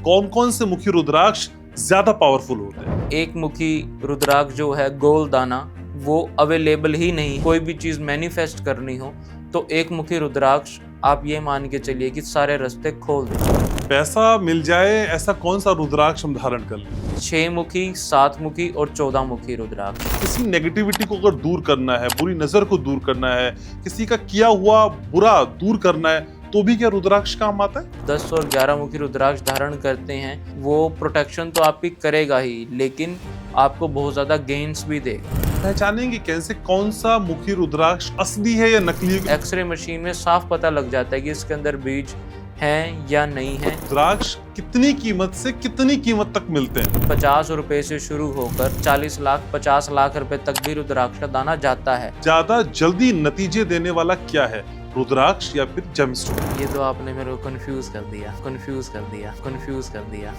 कौन कौन से मुखी रुद्राक्ष ज्यादा पावरफुल होते हैं? एक मुखी रुद्राक्ष जो है गोल दाना, वो अवेलेबल ही नहीं। कोई भी चीज मैनिफेस्ट करनी हो तो एक मुखी रुद्राक्ष आप ये मान के चलिए कि सारे रास्ते खोल दे। पैसा मिल जाए ऐसा कौन सा रुद्राक्ष हम धारण कर लें? 6 मुखी, 7 मुखी और 14 मुखी रुद्राक्ष। किसी नेगेटिविटी को अगर दूर करना है, बुरी नजर को दूर करना है, किसी का किया हुआ बुरा दूर करना है, तो भी क्या रुद्राक्ष काम आता है? 10 और 11 मुखी रुद्राक्ष धारण करते हैं, वो प्रोटेक्शन तो आपकी करेगा ही, लेकिन आपको बहुत ज्यादा गेन्स भी देगा। पहचानेंगे कैसे कौन सा मुखी रुद्राक्ष असली है या नकली है? एक्सरे मशीन में साफ पता लग जाता है कि इसके अंदर बीज हैं या नहीं है। रुद्राक्ष कितनी कीमत से कितनी कीमत तक मिलते हैं? 50 रुपए से शुरू होकर 40 लाख 50 लाख रुपए तक भी रुद्राक्ष का दाना जाता है। ज्यादा जल्दी नतीजे देने वाला क्या है, रुद्राक्ष या फिर जेमस्टोन? ये तो आपने मेरे को कंफ्यूज कर दिया।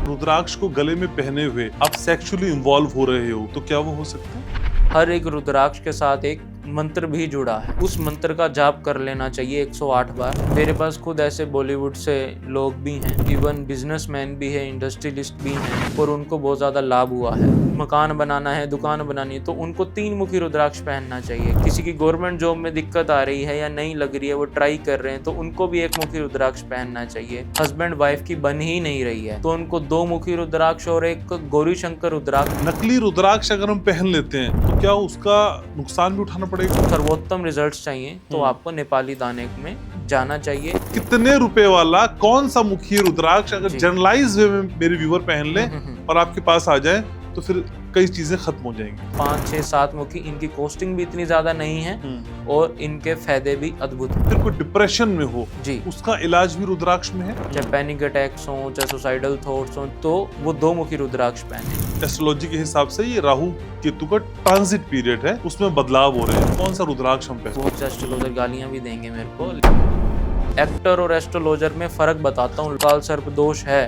रुद्राक्ष को गले में पहने हुए आप सेक्सुअली इन्वॉल्व हो रहे हो तो क्या वो हो सकता है? हर एक रुद्राक्ष के साथ एक मंत्र भी जुड़ा है, उस मंत्र का जाप कर लेना चाहिए 108 बार। मेरे पास खुद ऐसे बॉलीवुड से लोग भी हैं, इवन बिजनेसमैन भी है, इंडस्ट्रियलिस्ट भी हैं, और उनको बहुत ज्यादा लाभ हुआ है। मकान बनाना है, दुकान बनानी है, तो उनको 3 मुखी रुद्राक्ष पहनना चाहिए। किसी की गवर्नमेंट जॉब में दिक्कत आ रही है या नहीं लग रही है, वो ट्राई कर रहे हैं, तो उनको भी 1 मुखी रुद्राक्ष पहनना चाहिए। हस्बैंड वाइफ की बन ही नहीं रही है तो उनको 2 मुखी रुद्राक्ष और एक गौरी शंकर रुद्राक्ष। नकली रुद्राक्ष अगर हम पहन लेते हैं तो क्या उसका नुकसान भी उठाना पड़ेगा? सर्वोत्तम रिजल्ट्स चाहिए तो आपको नेपाली दाने में जाना चाहिए। कितने रुपए वाला कौन सा मुखी रुद्राक्ष अगर जनरलाइज वे में मेरे व्यूअर पहन ले और आपके पास आ जाए तो फिर कई चीजें खत्म हो जाएंगी? 5, 6, 7 मुखी, इनकी कॉस्टिंग भी इतनी ज्यादा नहीं है और इनके फायदे भी अद्भुत हैं। फिर कोई डिप्रेशन में हो जी, उसका इलाज भी रुद्राक्ष में है? चाहे पैनिक अटैक्स हो, चाहे सुसाइडल थॉट्स हो, तो वो 2 मुखी रुद्राक्ष पहने। एस्ट्रोलॉजी के हिसाब से ये राहु केतु का ट्रांजिट पीरियड है, उसमें बदलाव हो रहे हैं। कौन सा रुद्राक्ष हम पहने? बहुत से एस्ट्रोलॉजर गालियां भी देंगे मेरे को। एक्टर और एस्ट्रोलॉजर में फर्क बताता हूँ। काल सर्प दोष है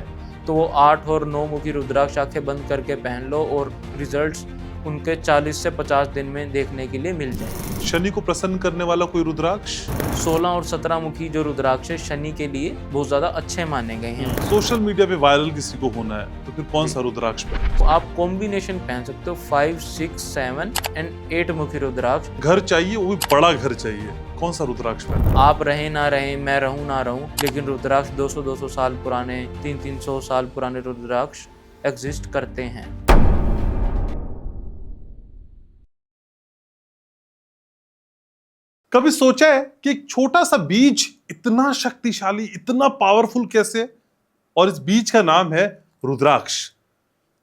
तो वो 8 और 9 मुखी रुद्राक्ष आंखें बंद करके पहन लो और रिजल्ट्स उनके 40 से 50 दिन में देखने के लिए मिल जाए। शनि को प्रसन्न करने वाला कोई रुद्राक्ष? 16 और 17 मुखी जो रुद्राक्ष है शनि के लिए बहुत ज्यादा अच्छे माने गए हैं। सोशल मीडिया पे वायरल किसी को होना है तो फिर कौन सा रुद्राक्ष पे? तो आप कॉम्बिनेशन पहन सकते हो 5, 6, 7 एंड 8 मुखी रुद्राक्ष। घर चाहिए, वो भी बड़ा घर चाहिए, कौन सा रुद्राक्ष पे? आप रहे ना रहे, मैं रहूं ना रहूं, लेकिन रुद्राक्ष 200-200 साल पुराने, 300-300 साल पुराने रुद्राक्ष एग्जिस्ट करते हैं। कभी सोचा है कि एक छोटा सा बीज इतना शक्तिशाली, इतना पावरफुल कैसे? और इस बीज का नाम है रुद्राक्ष।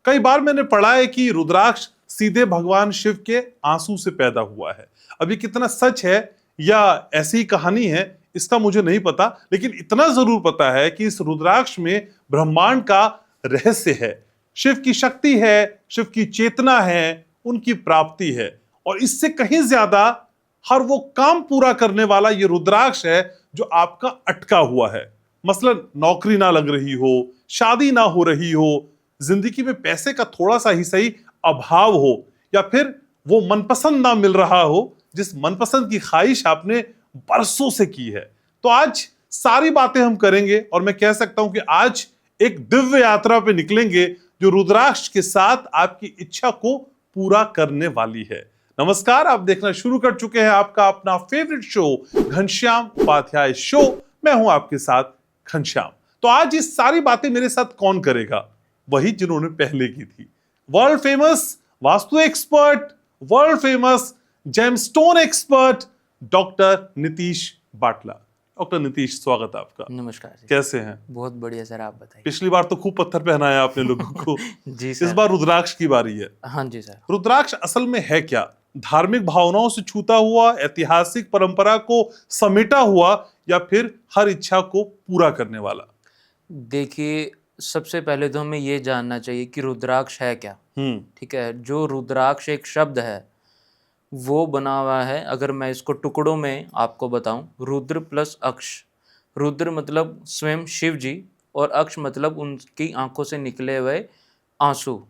कई बार मैंने पढ़ा है कि रुद्राक्ष सीधे भगवान शिव के आंसू से पैदा हुआ है। अभी कितना सच है या ऐसी ही कहानी है इसका मुझे नहीं पता, लेकिन इतना जरूर पता है कि इस रुद्राक्ष में ब्रह्मांड का रहस्य है, शिव की शक्ति है, शिव की चेतना है, उनकी प्राप्ति है। और इससे कहीं ज्यादा हर वो काम पूरा करने वाला ये रुद्राक्ष है जो आपका अटका हुआ है। मसलन नौकरी ना लग रही हो, शादी ना हो रही हो, जिंदगी में पैसे का थोड़ा सा ही सही अभाव हो, या फिर वो मनपसंद ना मिल रहा हो जिस मनपसंद की ख्वाहिश आपने बरसों से की है। तो आज सारी बातें हम करेंगे और मैं कह सकता हूं कि आज एक दिव्य यात्रा पे निकलेंगे जो रुद्राक्ष के साथ आपकी इच्छा को पूरा करने वाली है। नमस्कार, आप देखना शुरू कर चुके हैं आपका अपना favourite show Ghanshyam Upadhyay show. मैं हूं आपके साथ घनश्याम। तो आज ये सारी बातें मेरे साथ कौन करेगा? वही जिन्होंने पहले की थी। World famous vastu expert, world famous gemstone expert doctor Nitish Batla. Doctor Nitish, स्वागत है आपका। नमस्कार जी। कैसे हैं? बहुत बढ़िया सर, आप बताइए। पिछली बार तो खूब पत्थर पहनाया आपने लोगों को। जी सर। इस बार रुद्राक्ष की बारी है। हाँ जी सर। रुद्राक्ष असल में है क्या? धार्मिक भावनाओं से छूता हुआ, ऐतिहासिक परंपरा को समेटा हुआ, या फिर हर इच्छा को पूरा करने वाला? देखिए, सबसे पहले तो हमें ये जानना चाहिए कि रुद्राक्ष है क्या। ठीक है, जो रुद्राक्ष एक शब्द है वो बना हुआ है, अगर मैं इसको टुकड़ों में आपको बताऊं, रुद्र प्लस अक्ष। रुद्र मतलब स्वयं शिव जी और अक्ष मतलब उनकी आंखों से निकले हुए आंसू।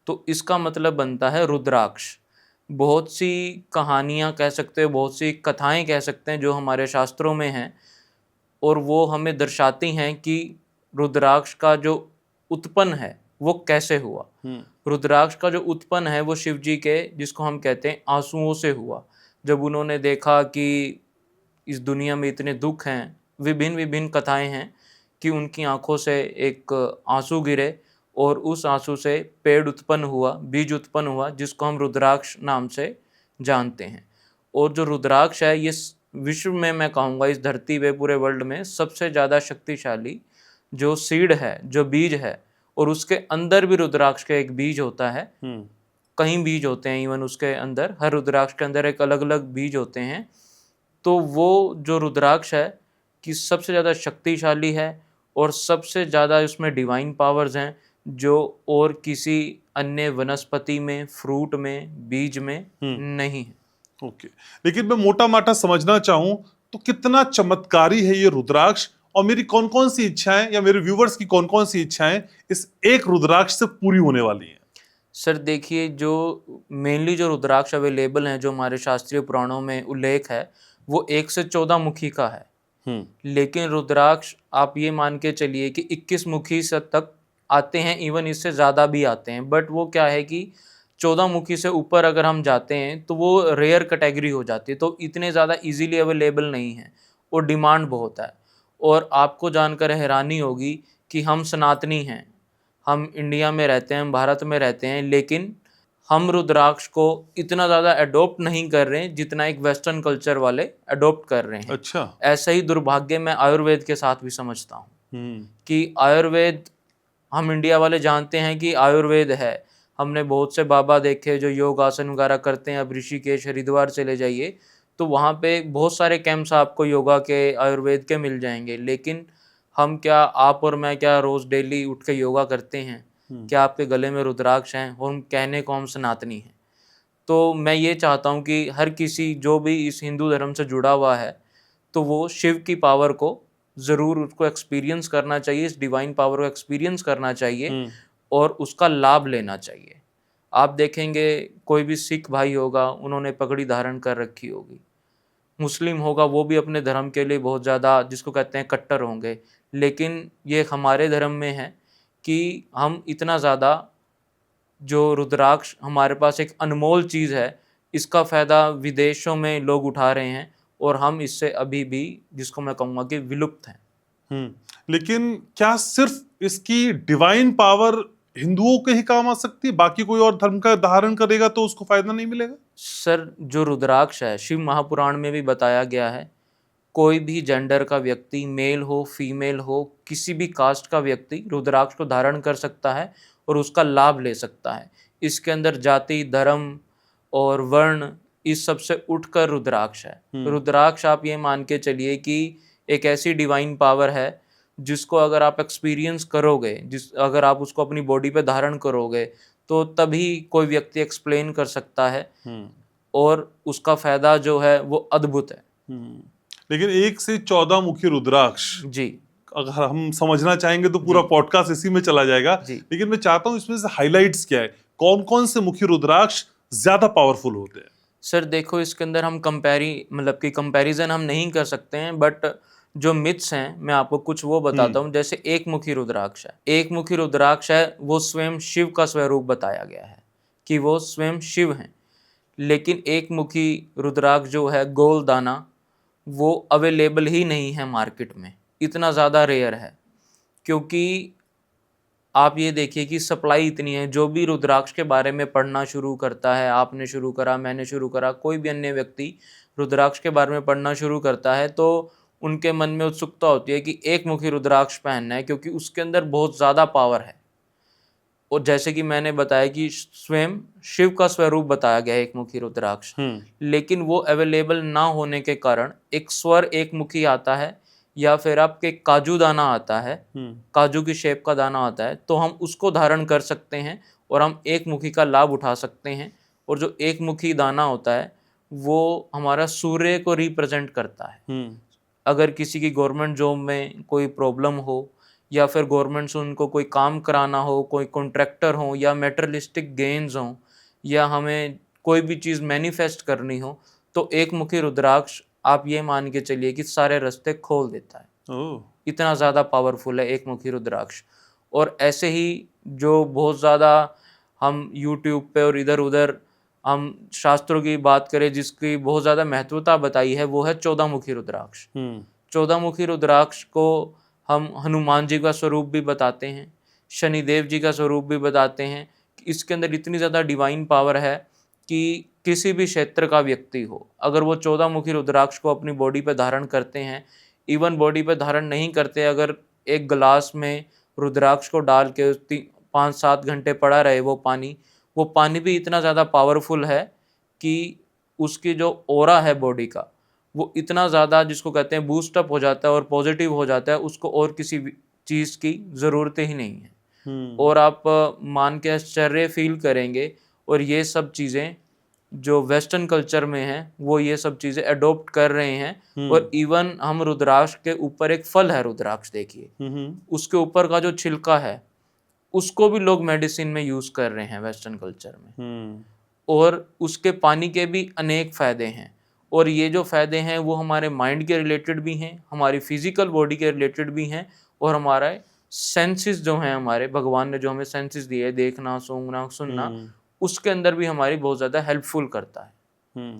तो इसका मतलब बनता है रुद्राक्ष। बहुत सी कहानियां कह सकते हैं, बहुत सी कथाएं कह सकते हैं जो हमारे शास्त्रों में हैं, और वो हमें दर्शाती हैं कि रुद्राक्ष का जो उत्पन्न है वो कैसे हुआ। रुद्राक्ष का जो उत्पन्न है वो शिव जी के, जिसको हम कहते हैं, आंसुओं से हुआ। जब उन्होंने देखा कि इस दुनिया में इतने दुख हैं, विभिन्न विभिन्न कथाएं हैं कि उनकी आंखों से एक आंसू गिरे और उस आंसू से पेड़ उत्पन्न हुआ, बीज उत्पन्न हुआ, जिसको हम रुद्राक्ष नाम से जानते हैं। और जो रुद्राक्ष है ये विश्व में, मैं कहूँगा इस धरती पे, पूरे वर्ल्ड में सबसे ज़्यादा शक्तिशाली जो सीड है, जो बीज है, और उसके अंदर भी रुद्राक्ष का एक बीज होता है। कई बीज होते हैं इवन उसके अंदर, हर रुद्राक्ष के अंदर एक अलग अलग बीज होते हैं। तो वो जो रुद्राक्ष है कि सबसे ज़्यादा शक्तिशाली है और सबसे ज़्यादा उसमें डिवाइन पावर्स हैं जो और किसी अन्य वनस्पति में, फ्रूट में, बीज में नहीं है। ओके, लेकिन मैं मोटा माटा समझना चाहूं तो कितना चमत्कारी है ये रुद्राक्ष, और मेरी कौन कौन सी इच्छाएं या मेरे व्यूवर्स की कौन कौन सी इच्छाएं इस एक रुद्राक्ष से पूरी होने वाली हैं? सर देखिए, जो मेनली जो रुद्राक्ष अवेलेबल हैं, जो हमारे शास्त्रीय पुराणों में उल्लेख है, वो 1 से 14 मुखी का है। लेकिन रुद्राक्ष आप ये मान के चलिए कि 21 मुखी से तक आते हैं, इवन इससे ज़्यादा भी आते हैं। बट वो क्या है कि 14 मुखी से ऊपर अगर हम जाते हैं तो वो रेयर कैटेगरी हो जाती है, तो इतने ज़्यादा इजीली अवेलेबल नहीं है और डिमांड बहुत है। और आपको जानकर हैरानी होगी कि हम सनातनी हैं, हम इंडिया में रहते हैं, हम भारत में रहते हैं, लेकिन हम रुद्राक्ष को इतना ज़्यादा अडोप्ट नहीं कर रहे हैं जितना एक वेस्टर्न कल्चर वाले अडोप्ट कर रहे हैं। अच्छा। ऐसा ही दुर्भाग्य मैं आयुर्वेद के साथ भी समझता हूँ कि आयुर्वेद, हम इंडिया वाले जानते हैं कि आयुर्वेद है, हमने बहुत से बाबा देखे जो योग आसन वगैरह करते हैं। अब ऋषिकेश, हरिद्वार चले जाइए तो वहाँ पे बहुत सारे कैंप्स आपको योगा के, आयुर्वेद के मिल जाएंगे। लेकिन हम क्या, आप और मैं क्या रोज़ डेली उठ के योगा करते हैं? क्या आपके गले में रुद्राक्ष हैं? और हम कहने को हम सनातनी हैं। तो मैं ये चाहता हूँ कि हर किसी जो भी इस हिंदू धर्म से जुड़ा हुआ है तो वो शिव की पावर को ज़रूर उसको एक्सपीरियंस करना चाहिए, इस डिवाइन पावर को एक्सपीरियंस करना चाहिए और उसका लाभ लेना चाहिए। आप देखेंगे कोई भी सिख भाई होगा, उन्होंने पगड़ी धारण कर रखी होगी। मुस्लिम होगा, वो भी अपने धर्म के लिए बहुत ज़्यादा, जिसको कहते हैं, कट्टर होंगे। लेकिन ये हमारे धर्म में है कि हम इतना ज़्यादा, जो रुद्राक्ष हमारे पास एक अनमोल चीज़ है, इसका फ़ायदा विदेशों में लोग उठा रहे हैं और हम इससे अभी भी, जिसको मैं कहूँगा कि, विलुप्त हैं। लेकिन क्या सिर्फ इसकी डिवाइन पावर हिंदुओं के ही काम आ सकती है? बाकी कोई और धर्म का धारण करेगा तो उसको फायदा नहीं मिलेगा? सर जो रुद्राक्ष है, शिव महापुराण में भी बताया गया है, कोई भी जेंडर का व्यक्ति, मेल हो, फीमेल हो, किसी भी कास्ट का व्यक्ति रुद्राक्ष को धारण कर सकता है और उसका लाभ ले सकता है। इसके अंदर जाति, धर्म और वर्ण, इस सब से उठकर रुद्राक्ष है। रुद्राक्ष आप ये मान के चलिए कि एक ऐसी डिवाइन पावर है जिसको अगर आप एक्सपीरियंस करोगे, अगर आप उसको अपनी बॉडी पे धारण करोगे तो तभी कोई व्यक्ति एक्सप्लेन कर सकता है और उसका फायदा जो है वो अद्भुत है। लेकिन 1 से 14 मुखी रुद्राक्ष जी, अगर हम समझना चाहेंगे तो पूरा पॉडकास्ट इसी में चला जाएगा। लेकिन मैं चाहता हूं इसमें से हाइलाइट्स क्या है, कौन कौन से मुखी रुद्राक्ष ज्यादा पावरफुल होते हैं? सर देखो, इसके अंदर हम कंपैरिजन हम नहीं कर सकते हैं, बट जो मिथ्स हैं मैं आपको कुछ वो बताता हूँ। जैसे एक मुखी रुद्राक्ष है, एक मुखी रुद्राक्ष है, वो स्वयं शिव का स्वरूप बताया गया है कि वो स्वयं शिव हैं। लेकिन एक मुखी रुद्राक्ष जो है, गोल दाना, वो अवेलेबल ही नहीं है मार्केट में, इतना ज़्यादा रेयर है। क्योंकि आप ये देखिए कि सप्लाई इतनी है, जो भी रुद्राक्ष के बारे में पढ़ना शुरू करता है, आपने शुरू करा, मैंने शुरू करा, कोई भी अन्य व्यक्ति रुद्राक्ष के बारे में पढ़ना शुरू करता है तो उनके मन में उत्सुकता होती है कि एक मुखी रुद्राक्ष पहनना है, क्योंकि उसके अंदर बहुत ज़्यादा पावर है। और जैसे कि मैंने बताया कि स्वयं शिव का स्वरूप बताया गया है एक मुखी रुद्राक्ष, लेकिन वो अवेलेबल ना होने के कारण एक स्वर एक मुखी आता है, या फिर आपके काजू दाना आता है, काजू की शेप का दाना आता है, तो हम उसको धारण कर सकते हैं और हम एक मुखी का लाभ उठा सकते हैं। और जो एक मुखी दाना होता है वो हमारा सूर्य को रिप्रेजेंट करता है। अगर किसी की गवर्नमेंट जॉब में कोई प्रॉब्लम हो, या फिर गवर्नमेंट से उनको कोई काम कराना हो, कोई कॉन्ट्रैक्टर हो, या मेटेरियलिस्टिक गेन्स हों, या हमें कोई भी चीज़ मैनिफेस्ट करनी हो, तो एक मुखी रुद्राक्ष आप ये मान के चलिए कि सारे रास्ते खोल देता है। इतना ज़्यादा पावरफुल है एक मुखी रुद्राक्ष। और ऐसे ही जो बहुत ज़्यादा हम यूट्यूब पे और इधर उधर हम शास्त्रों की बात करें जिसकी बहुत ज़्यादा महत्वता बताई है, वो है 14 मुखी रुद्राक्ष। 14 मुखी रुद्राक्ष को हम हनुमान जी का स्वरूप भी बताते हैं, शनिदेव जी का स्वरूप भी बताते हैं। इसके अंदर इतनी ज़्यादा डिवाइन पावर है कि किसी भी क्षेत्र का व्यक्ति हो, अगर वो 14 मुखी रुद्राक्ष को अपनी बॉडी पे धारण करते हैं, इवन बॉडी पे धारण नहीं करते, अगर एक गिलास में रुद्राक्ष को डाल के 5-7 घंटे पड़ा रहे वो पानी भी इतना ज़्यादा पावरफुल है कि उसकी जो ऑरा है बॉडी का, वो इतना ज़्यादा जिसको कहते हैं बूस्टअप हो जाता है और पॉजिटिव हो जाता है, उसको और किसी चीज़ की ज़रूरत ही नहीं है। और आप मान के आश्चर्य फील करेंगे। और ये सब चीज़ें जो वेस्टर्न कल्चर में हैं वो ये सब चीज़ें अडॉप्ट कर रहे हैं। और इवन हम रुद्राक्ष के ऊपर एक फल है रुद्राक्ष, देखिए उसके ऊपर का जो छिलका है उसको भी लोग मेडिसिन में यूज़ कर रहे हैं वेस्टर्न कल्चर में। और उसके पानी के भी अनेक फ़ायदे हैं। और ये जो फ़ायदे हैं वो हमारे माइंड के रिलेटेड भी हैं, हमारी फिजिकल बॉडी के रिलेटेड भी हैं, और हमारे सेंसेस जो हैं, हमारे भगवान ने जो हमें सेंसेस दिए, देखना, सूंघना, सुनना, उसके अंदर भी हमारी बहुत ज़्यादा हेल्पफुल करता है।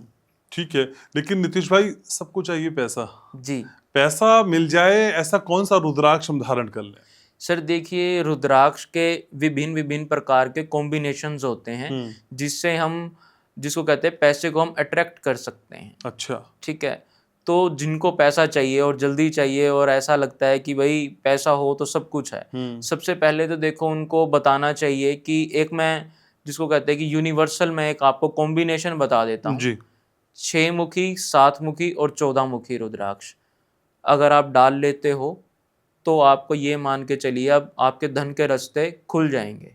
ठीक है, लेकिन नीतीश भाई सबको चाहिए पैसा। जी, पैसा मिल जाए ऐसा कौन सा रुद्राक्ष हम धारण कर लें? सर देखिए, रुद्राक्ष के विभिन्न विभिन्न प्रकार के कॉम्बिनेशंस होते हैं जिससे हम, जिसको कहते हैं पैसे को हम अट्रैक्ट कर सकते हैं। अच्छा, ठीक है। तो जिनको पैसा चाहिए और जल्दी चाहिए और ऐसा लगता है कि भाई पैसा हो तो सब कुछ है, सबसे पहले तो देखो उनको बताना चाहिए कि एक, मैं जिसको कहते हैं कि यूनिवर्सल, मैं एक आपको कॉम्बिनेशन बता देता हूँ जी। 6 मुखी, 7 मुखी और 14 मुखी रुद्राक्ष अगर आप डाल लेते हो तो आपको ये मान के चलिए अब आपके धन के रास्ते खुल जाएंगे।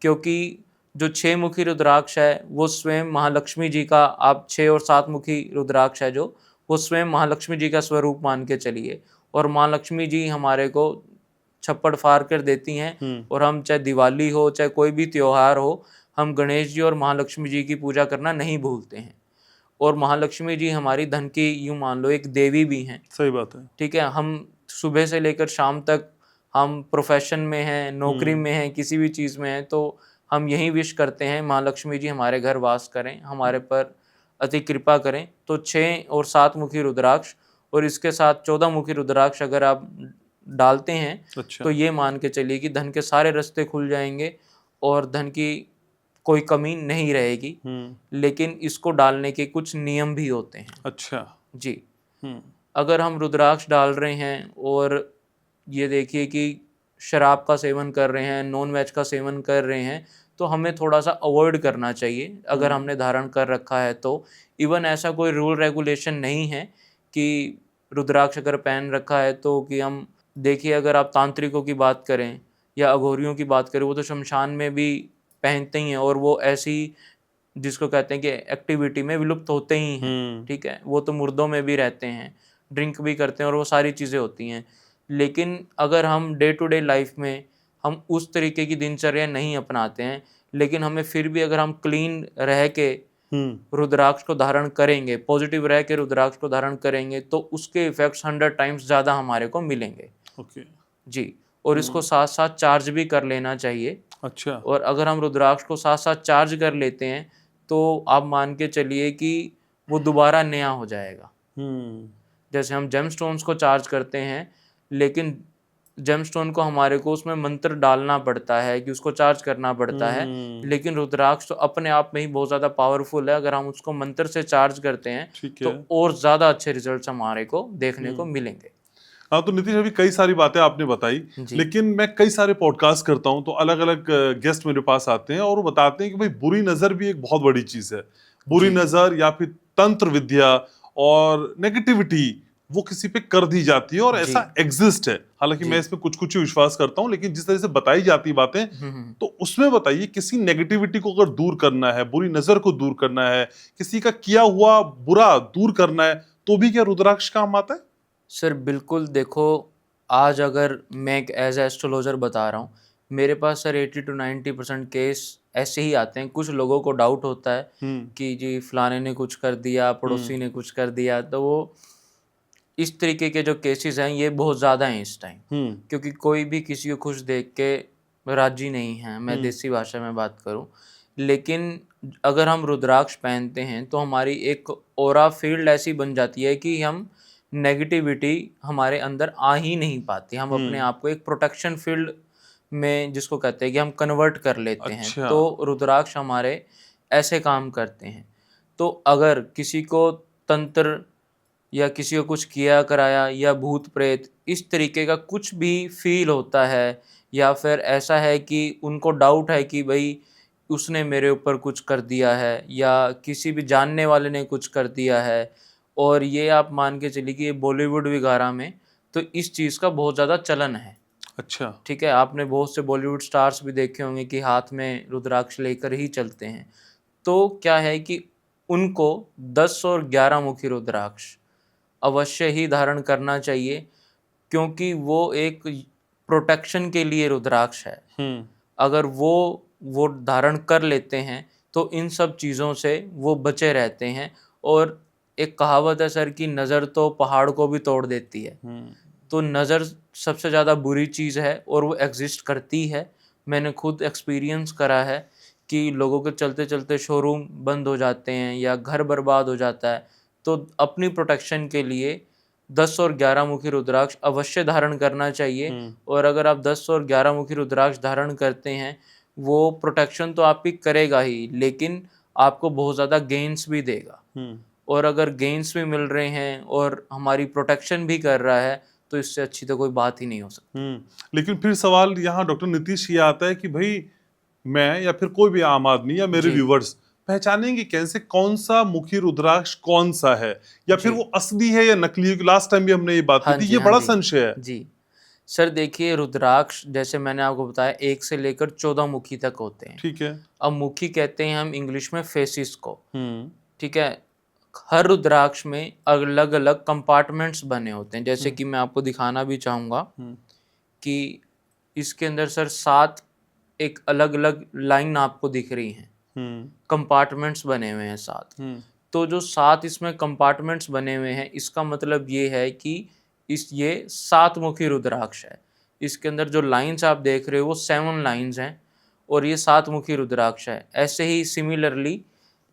क्योंकि जो 6 मुखी रुद्राक्ष है वो स्वयं महालक्ष्मी जी का, आप 6 और 7 मुखी रुद्राक्ष है जो, वो स्वयं महालक्ष्मी जी का स्वरूप मान के चलिए। और महालक्ष्मी जी हमारे को छप्पड़ फाड़ कर देती हैं। और हम चाहे दिवाली हो चाहे कोई भी त्योहार हो, हम गणेश जी और महालक्ष्मी जी की पूजा करना नहीं भूलते हैं। और महालक्ष्मी जी हमारी धन की, यूँ मान लो, एक देवी भी हैं। सही बात है। ठीक है। हम सुबह से लेकर शाम तक हम प्रोफेशन में हैं, नौकरी में हैं, किसी भी चीज़ में हैं, तो हम यही विश करते हैं महालक्ष्मी जी हमारे घर वास करें, हमारे पर अति कृपा करें। तो 6 और 7 मुखी रुद्राक्ष और इसके साथ 14 मुखी रुद्राक्ष अगर आप डालते हैं, अच्छा। तो ये मान के चलिए कि धन के सारे रास्ते खुल जाएंगे और धन की कोई कमी नहीं रहेगी। लेकिन इसको डालने के कुछ नियम भी होते हैं। अच्छा जी। अगर हम रुद्राक्ष डाल रहे हैं और ये देखिए कि शराब का सेवन कर रहे हैं, नॉन वेज का सेवन कर रहे हैं, तो हमें थोड़ा सा अवॉइड करना चाहिए अगर हमने धारण कर रखा है तो। इवन ऐसा कोई रूल रेगुलेशन नहीं है कि रुद्राक्ष अगर पहन रखा है तो कि हम, देखिए अगर आप तांत्रिकों की बात करें या अघोरियों की बात करें, वो तो शमशान में भी पहनते ही हैं और वो ऐसी, जिसको कहते हैं कि एक्टिविटी में विलुप्त होते ही हैं। ठीक है। वो तो मुर्दों में भी रहते हैं, ड्रिंक भी करते हैं और वो सारी चीज़ें होती हैं। लेकिन अगर हम डे टू डे लाइफ में हम उस तरीके की दिनचर्या नहीं अपनाते हैं, लेकिन हमें फिर भी, अगर हम क्लीन रह के रुद्राक्ष को धारण करेंगे, पॉजिटिव रह के रुद्राक्ष को धारण करेंगे, तो उसके इफेक्ट्स 100 टाइम्स ज़्यादा हमारे को मिलेंगे। ओके। जी। और इसको साथ साथ चार्ज भी कर लेना चाहिए। अच्छा। और अगर हम रुद्राक्ष को साथ साथ चार्ज कर लेते हैं तो आप मान के चलिए कि वो दोबारा नया हो जाएगा। जैसे हम जेमस्टोन्स को चार्ज करते हैं, लेकिन जेमस्टोन को हमारे को उसमें मंत्र डालना पड़ता है कि उसको चार्ज करना पड़ता है। लेकिन रुद्राक्ष तो अपने आप में ही बहुत ज़्यादा पावरफुल है। अगर हम उसको मंत्र से चार्ज करते हैं तो और ज़्यादा अच्छे रिजल्ट्स हमारे को देखने को मिलेंगे। हाँ, तो नीतीश अभी कई सारी बातें आपने बताई, लेकिन मैं कई सारे पॉडकास्ट करता हूँ तो अलग अलग गेस्ट मेरे पास आते हैं और वो बताते हैं कि भाई बुरी नज़र भी एक बहुत बड़ी चीज़ है। बुरी नज़र या फिर तंत्र विद्या और नेगेटिविटी वो किसी पे कर दी जाती है और ऐसा एग्जिस्ट है। हालांकि मैं इसमें कुछ कुछ ही विश्वास करता हूँ, लेकिन जिस तरह से बताई जाती बातें, तो उसमें बताइए, किसी नेगेटिविटी को अगर दूर करना है, बुरी नज़र को दूर करना है, किसी का किया हुआ बुरा दूर करना है, तो भी क्या रुद्राक्ष काम आता है? सर बिल्कुल। देखो, आज अगर मैं एक एज एस्ट्रोलॉजर बता रहा हूँ, मेरे पास सर 80 to 90% केस ऐसे ही आते हैं। कुछ लोगों को डाउट होता है कि जी फलाने ने कुछ कर दिया, पड़ोसी ने कुछ कर दिया, तो वो इस तरीके के जो केसेस हैं ये बहुत ज़्यादा हैं इस टाइम, हम्म क्योंकि कोई भी किसी को खुश देख के राजी नहीं है, मैं देसी भाषा में बात करूं। लेकिन अगर हम रुद्राक्ष पहनते हैं तो हमारी एक ऑरा फील्ड ऐसी बन जाती है कि हम नेगेटिविटी हमारे अंदर आ ही नहीं पाती। हम अपने आप को एक प्रोटेक्शन फील्ड में, जिसको कहते हैं कि हम कन्वर्ट कर लेते हैं। अच्छा। तो रुद्राक्ष हमारे ऐसे काम करते हैं। तो अगर किसी को तंत्र या किसी को कुछ किया कराया या भूत प्रेत इस तरीके का कुछ भी फील होता है, या फिर ऐसा है कि उनको डाउट है कि भाई उसने मेरे ऊपर कुछ कर दिया है या किसी भी जानने वाले ने कुछ कर दिया है, और ये आप मान के चलिए कि ये बॉलीवुड वगैरह में तो इस चीज़ का बहुत ज़्यादा चलन है। अच्छा। ठीक है, आपने बहुत से बॉलीवुड स्टार्स भी देखे होंगे कि हाथ में रुद्राक्ष लेकर ही चलते हैं। तो क्या है कि उनको 10 और 11 मुखी रुद्राक्ष अवश्य ही धारण करना चाहिए, क्योंकि वो एक प्रोटेक्शन के लिए रुद्राक्ष है। अगर वो धारण कर लेते हैं तो इन सब चीज़ों से वो बचे रहते हैं। और एक कहावत है सर कि नज़र तो पहाड़ को भी तोड़ देती है। तो नज़र सबसे ज़्यादा बुरी चीज़ है और वो एग्जिस्ट करती है। मैंने खुद एक्सपीरियंस करा है कि लोगों के चलते चलते शोरूम बंद हो जाते हैं या घर बर्बाद हो जाता है। तो अपनी प्रोटेक्शन के लिए 10 और 11 मुखी रुद्राक्ष अवश्य धारण करना चाहिए। और अगर आप 10 और 11 मुखी रुद्राक्ष धारण करते हैं, वो प्रोटेक्शन तो आपकी करेगा ही, लेकिन आपको बहुत ज़्यादा गेन्स भी देगा। और अगर गेन्स भी मिल रहे हैं और हमारी प्रोटेक्शन भी कर रहा है, तो इससे अच्छी तो कोई बात ही नहीं हो सकती। लेकिन फिर सवाल यहाँ डॉक्टर नीतीश ये आता है कि भाई मैं या फिर कोई भी आम आदमी या मेरे जी। व्यूवर्स पहचानेंगे कैसे कौन सा मुखी रुद्राक्ष कौन सा है, या फिर जी। वो असली है या नकली है? लास्ट टाइम भी हमने ये बात हाँ की थी, जी, ये हाँ बड़ा जी। संशय है। जी सर, देखिए रुद्राक्ष जैसे मैंने आपको बताया 1 से लेकर 14 मुखी तक होते हैं। ठीक है। अब मुखी कहते हैं हम इंग्लिश में फेसिस को। हम्म ठीक है, हर रुद्राक्ष में अलग अलग कंपार्टमेंट्स बने होते हैं। जैसे कि मैं आपको दिखाना भी चाहूँगा कि इसके अंदर सर 7 एक अलग अलग लाइन आपको दिख रही हैं, कंपार्टमेंट्स बने हुए हैं 7। तो जो 7 इसमें कंपार्टमेंट्स बने हुए हैं, इसका मतलब ये है कि ये 7 मुखी रुद्राक्ष है। इसके अंदर जो लाइंस आप देख रहे हो वो 7 लाइंस हैं और ये 7 मुखी रुद्राक्ष है। ऐसे ही सिमिलरली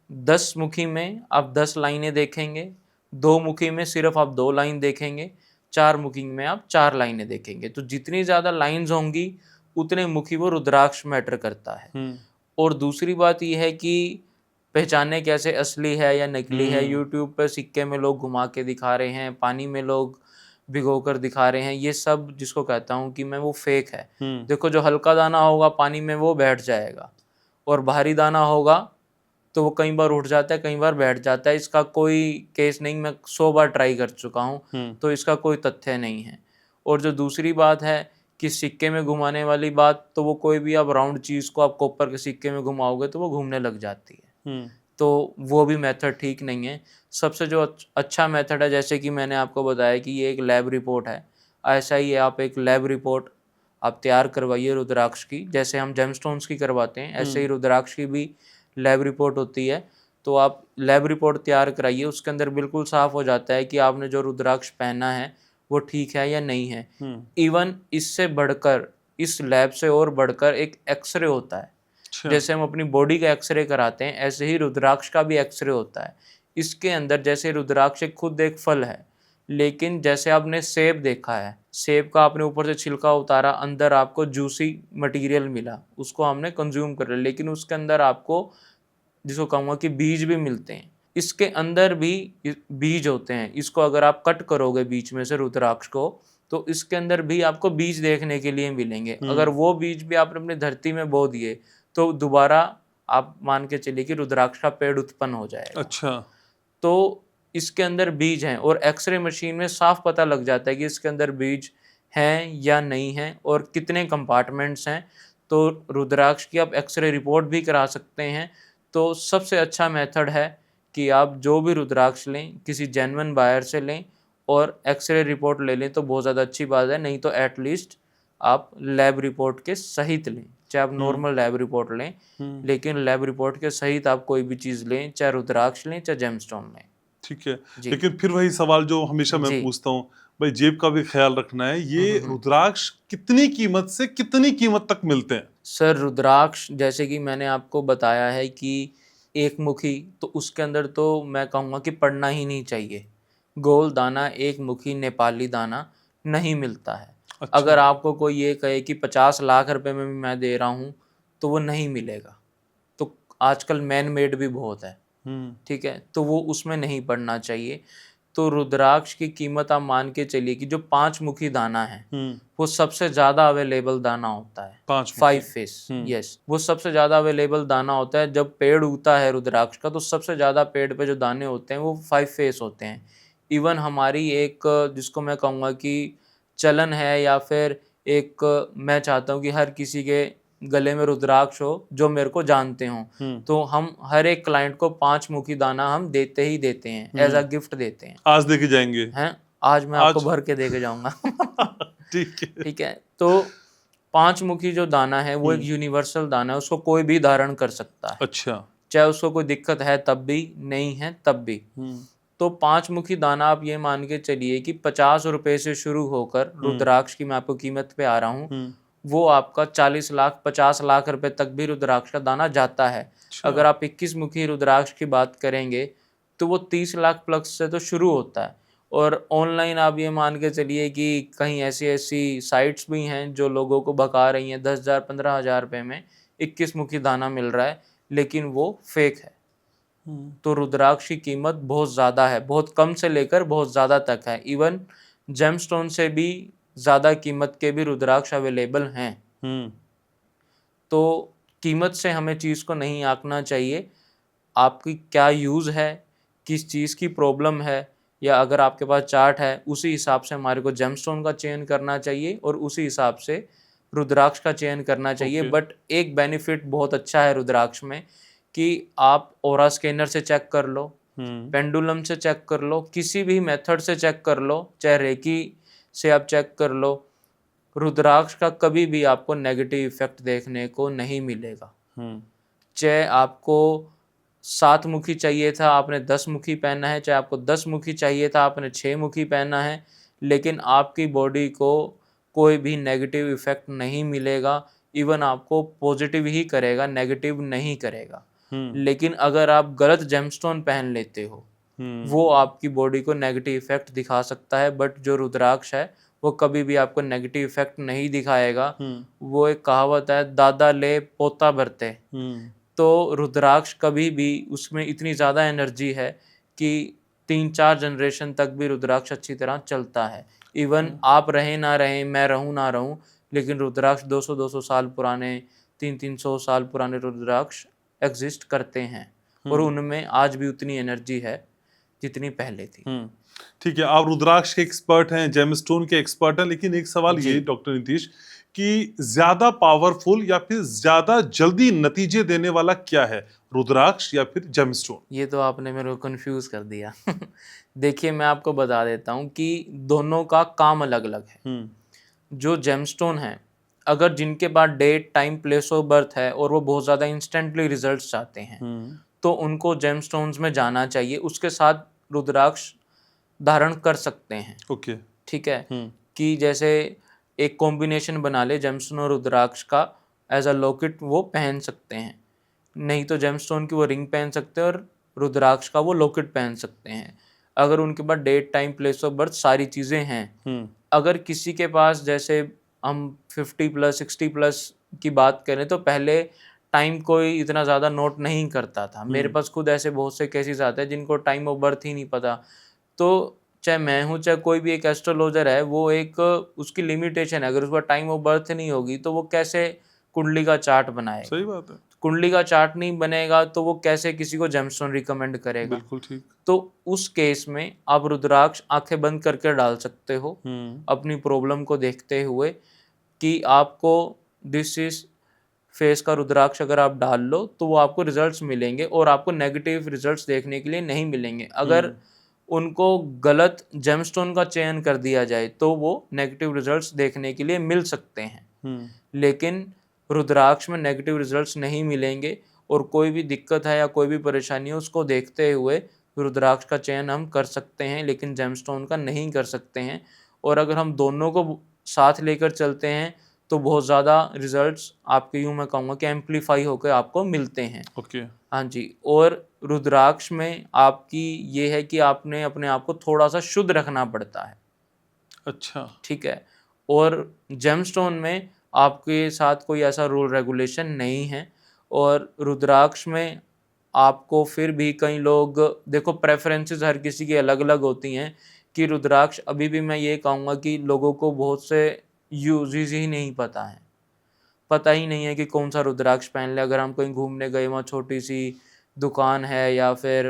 10 मुखी में आप 10 लाइनें देखेंगे, 2 मुखी में सिर्फ आप 2 लाइन देखेंगे, 4 मुखी में आप 4 लाइनें देखेंगे। तो जितनी ज़्यादा लाइंस होंगी उतने मुखी वो रुद्राक्ष मैटर करता है। और दूसरी बात यह है कि पहचाने कैसे असली है या नकली है। यूट्यूब पर सिक्के में लोग घुमा के दिखा रहे हैं, पानी में लोग भिगो कर दिखा रहे हैं, ये सब जिसको कहता हूँ कि मैं वो फेक है। देखो, जो हल्का दाना होगा पानी में वो बैठ जाएगा, और भारी दाना होगा तो वो कई बार उठ जाता है, कई बार बैठ जाता है। इसका कोई केस नहीं, मैं 100 बार ट्राई कर चुका हूँ, तो इसका कोई तथ्य नहीं है। और जो दूसरी बात है कि सिक्के में घुमाने वाली बात, तो वो कोई भी आप राउंड चीज़ को आप कॉपर के सिक्के में घुमाओगे तो वो घूमने लग जाती है। तो वो भी मेथड ठीक नहीं है। सबसे जो अच्छा मेथड है, जैसे कि मैंने आपको बताया कि ये एक लैब रिपोर्ट है, ऐसा ही है, आप एक लैब रिपोर्ट आप तैयार करवाइए रुद्राक्ष की। जैसे हम जेमस्टोन्स की करवाते हैं, ऐसे ही रुद्राक्ष की भी लैब रिपोर्ट होती है। तो आप लैब रिपोर्ट तैयार कराइए, उसके अंदर बिल्कुल साफ हो जाता है कि आपने जो रुद्राक्ष पहना है वो ठीक है या नहीं है। इवन इससे बढ़कर, इस लैब से और बढ़कर एक एक्सरे होता है। जैसे हम अपनी बॉडी का एक्सरे कराते हैं, ऐसे ही रुद्राक्ष का भी एक्सरे होता है। इसके अंदर, जैसे रुद्राक्ष खुद एक फल है, लेकिन जैसे आपने सेब देखा है, सेब का आपने ऊपर से छिलका उतारा, अंदर आपको जूसी मटेरियल मिला, उसको हमने कंज्यूम कर लिया, लेकिन उसके अंदर आपको, जिसको कहूँगा कि बीज भी मिलते हैं। इसके अंदर भी बीज होते हैं। इसको अगर आप कट करोगे बीच में से रुद्राक्ष को, तो इसके अंदर भी आपको बीज देखने के लिए मिलेंगे। अगर वो बीज भी आपने अपनी धरती में बो दिए तो दोबारा आप मान के चलिए कि रुद्राक्ष का पेड़ उत्पन्न हो जाएगा। अच्छा। तो इसके अंदर बीज हैं, और एक्सरे मशीन में साफ पता लग जाता है कि इसके अंदर बीज हैं या नहीं हैं और कितने कंपार्टमेंट्स हैं। तो रुद्राक्ष की आप एक्सरे रिपोर्ट भी करा सकते हैं। तो सबसे अच्छा मेथड है कि आप जो भी रुद्राक्ष लें किसी जेन्युइन बायर से लें और एक्सरे रिपोर्ट ले लें, तो बहुत ज़्यादा अच्छी बात है। नहीं तो एटलीस्ट आप लैब रिपोर्ट के सहित लें, चाहे आप नॉर्मल लैब रिपोर्ट लें, लेकिन लैब रिपोर्ट के सहित आप कोई भी चीज़ लें, चाहे रुद्राक्ष लें चाहे जेमस्टोन लें। ठीक है। जी लेकिन फिर वही सवाल जो हमेशा मैं जी पूछता हूँ, भाई जेब का भी ख्याल रखना है। ये रुद्राक्ष कितनी कीमत से कितनी कीमत तक मिलते हैं? सर, रुद्राक्ष जैसे कि मैंने आपको बताया है कि एक मुखी, तो उसके अंदर तो मैं कहूँगा कि पड़ना ही नहीं चाहिए। गोल दाना, एक मुखी नेपाली दाना नहीं मिलता है। अच्छा। अगर आपको कोई ये कहे कि 50 लाख रुपए में भी मैं दे रहा हूँ, तो वो नहीं मिलेगा। तो आजकल मैन मेड भी बहुत है, हम्म। ठीक है, तो वो उसमें नहीं पड़ना चाहिए। तो रुद्राक्ष की कीमत आप मान के चलिए कि जो 5 मुखी दाना है, वो सबसे ज़्यादा अवेलेबल दाना होता है। 5 मुखी। 5 फेस, यस, वो सबसे ज़्यादा अवेलेबल दाना होता है। जब पेड़ उगता है रुद्राक्ष का, तो सबसे ज़्यादा पेड़ पे जो दाने होते हैं वो 5 फेस होते हैं। इवन हमारी एक, जिसको मैं कहूँगा कि चलन है, या फिर एक, मैं चाहता हूँ कि हर किसी के गले में रुद्राक्ष हो जो मेरे को जानते हों। तो हम हर एक क्लाइंट को 5 मुखी दाना हम देते ही देते हैं, एज अ गिफ्ट देते हैं। आज देके जाएंगे? हैं, आज मैं आपको आज? भर के दे के जाऊंगा। ठीक है। ठीक है, तो 5 मुखी जो दाना है वो एक यूनिवर्सल दाना है, उसको कोई भी धारण कर सकता है। अच्छा। चाहे उसको कोई दिक्कत है तब भी, नहीं है तब भी। तो 5 मुखी दाना आप ये मान के चलिए कि 50 रुपए से शुरू होकर, रुद्राक्ष की मैं आपको कीमत पे आ रहा हूँ, वो आपका 40 लाख 50 लाख रुपए तक भी रुद्राक्ष का दाना जाता है। अच्छा। अगर आप 21 मुखी रुद्राक्ष की बात करेंगे तो वो 30 लाख प्लस से तो शुरू होता है। और ऑनलाइन आप ये मान के चलिए कि कहीं ऐसी ऐसी साइट्स भी हैं जो लोगों को भगा रही हैं, 10,000 15,000 रुपए में 21 मुखी दाना मिल रहा है, लेकिन वो फेक है। तो रुद्राक्ष की कीमत बहुत ज़्यादा है, बहुत कम से लेकर बहुत ज़्यादा तक है। इवन जेमस्टोन से भी ज़्यादा कीमत के भी रुद्राक्ष अवेलेबल हैं। तो कीमत से हमें चीज़ को नहीं आंकना चाहिए। आपकी क्या यूज़ है, किस चीज़ की प्रॉब्लम है, या अगर आपके पास चार्ट है, उसी हिसाब से हमारे को जेमस्टोन का चयन करना चाहिए और उसी हिसाब से रुद्राक्ष का चयन करना चाहिए। बट एक बेनिफिट बहुत अच्छा है रुद्राक्ष में कि आप ऑरा स्कैनर से चेक कर लो, पेंडुलम से चेक कर लो, किसी भी मेथड से चेक कर लो, चाहे रेकी से आप चेक कर लो, रुद्राक्ष का कभी भी आपको नेगेटिव इफेक्ट देखने को नहीं मिलेगा। चाहे आपको 7 मुखी चाहिए था, आपने 10 मुखी पहना है, चाहे आपको 10 मुखी चाहिए था, आपने 6 मुखी पहना है, लेकिन आपकी बॉडी को कोई भी नेगेटिव इफेक्ट नहीं मिलेगा। इवन आपको पॉजिटिव ही करेगा, नेगेटिव नहीं करेगा। लेकिन अगर आप गलत जेमस्टोन पहन लेते हो, वो आपकी बॉडी को नेगेटिव इफेक्ट दिखा सकता है। बट जो रुद्राक्ष है वो कभी भी आपको नेगेटिव इफेक्ट नहीं दिखाएगा। वो एक कहावत है, दादा ले पोता भरते। तो रुद्राक्ष कभी भी, उसमें इतनी ज़्यादा एनर्जी है कि 3-4 जनरेशन तक भी रुद्राक्ष अच्छी तरह चलता है। इवन आप रहें ना रहें, मैं रहूं ना रहूं, लेकिन रुद्राक्ष 200-200 साल पुराने, 300-300 साल पुराने रुद्राक्ष एग्जिस्ट करते हैं, और उनमें आज भी उतनी एनर्जी है जितनी पहले थी। ठीक है, आप रुद्राक्ष के एक्सपर्ट हैं, जेमस्टोन के एक्सपर्ट हैं, लेकिन एक सवाल ये डॉक्टर नीतीश कि ज्यादा पावरफुल या फिर ज्यादा जल्दी नतीजे देने वाला क्या है, रुद्राक्ष या फिर जेमस्टोन? ये तो आपने मेरे को कंफ्यूज कर दिया। देखिए, मैं आपको बता देता हूँ कि दोनों का काम अलग अलग है। जो जेमस्टोन है, अगर जिनके पास date, time, place of birth है और वो बहुत ज़्यादा इंस्टेंटली रिजल्ट्स चाहते हैं, तो उनको जेमस्टोन्स में जाना चाहिए। उसके साथ रुद्राक्ष धारण कर सकते हैं। ओके। ठीक है, कि जैसे एक कॉम्बिनेशन बना ले जेमस्टोन और रुद्राक्ष का, एज अ लॉकेट वो पहन सकते हैं। नहीं तो जेमस्टोन की वो रिंग पहन सकते हैं और रुद्राक्ष का वो लॉकेट पहन सकते हैं, अगर उनके पास date, time, place of birth सारी चीज़ें हैं। अगर किसी के पास, जैसे हम 50+ 60+ की बात करें, तो पहले टाइम कोई इतना ज़्यादा नोट नहीं करता था। मेरे पास खुद ऐसे बहुत से केसेस आते हैं जिनको टाइम ऑफ बर्थ ही नहीं पता। तो चाहे मैं हूँ, चाहे कोई भी एक एस्ट्रोलॉजर है, वो एक उसकी लिमिटेशन है। अगर उसका टाइम ऑफ बर्थ नहीं होगी तो वो कैसे कुंडली का चार्ट बनाएगा? सही बात है। कुंडली का चार्ट नहीं बनेगा तो वो कैसे किसी को जेमस्टोन रिकमेंड करेगा? बिल्कुल ठीक। तो उस केस में आप रुद्राक्ष आंखें बंद करके डाल सकते हो, अपनी प्रॉब्लम को देखते हुए, कि आपको दिस इज फेस का रुद्राक्ष अगर आप डाल लो तो वो आपको रिजल्ट्स मिलेंगे, और आपको नेगेटिव रिजल्ट्स देखने के लिए नहीं मिलेंगे। अगर उनको गलत जेमस्टोन का चयन कर दिया जाए तो वो नेगेटिव रिजल्ट्स देखने के लिए मिल सकते हैं, लेकिन रुद्राक्ष में नेगेटिव रिजल्ट्स नहीं मिलेंगे। और कोई भी दिक्कत है या कोई भी परेशानी है, उसको देखते हुए रुद्राक्ष का चयन हम कर सकते हैं लेकिन जेमस्टोन का नहीं कर सकते हैं। और अगर हम दोनों को साथ लेकर चलते हैं तो बहुत ज़्यादा रिजल्ट्स आपके, यूँ मैं कहूँगा कि एम्पलीफाई होकर आपको मिलते हैं। ओके। हाँ जी। और रुद्राक्ष में आपकी ये है कि आपने अपने आप को थोड़ा सा शुद्ध रखना पड़ता है, अच्छा। ठीक है। और जेमस्टोन में आपके साथ कोई ऐसा रूल रेगुलेशन नहीं है। और रुद्राक्ष में आपको फिर भी कई लोग, देखो प्रेफरेंसेस हर किसी की अलग अलग होती हैं, कि रुद्राक्ष अभी भी मैं ये कहूँगा कि लोगों को बहुत से यूजेस ही नहीं पता ही नहीं है कि कौन सा रुद्राक्ष पहन ले। अगर हम कहीं घूमने गए, वहाँ छोटी सी दुकान है या फिर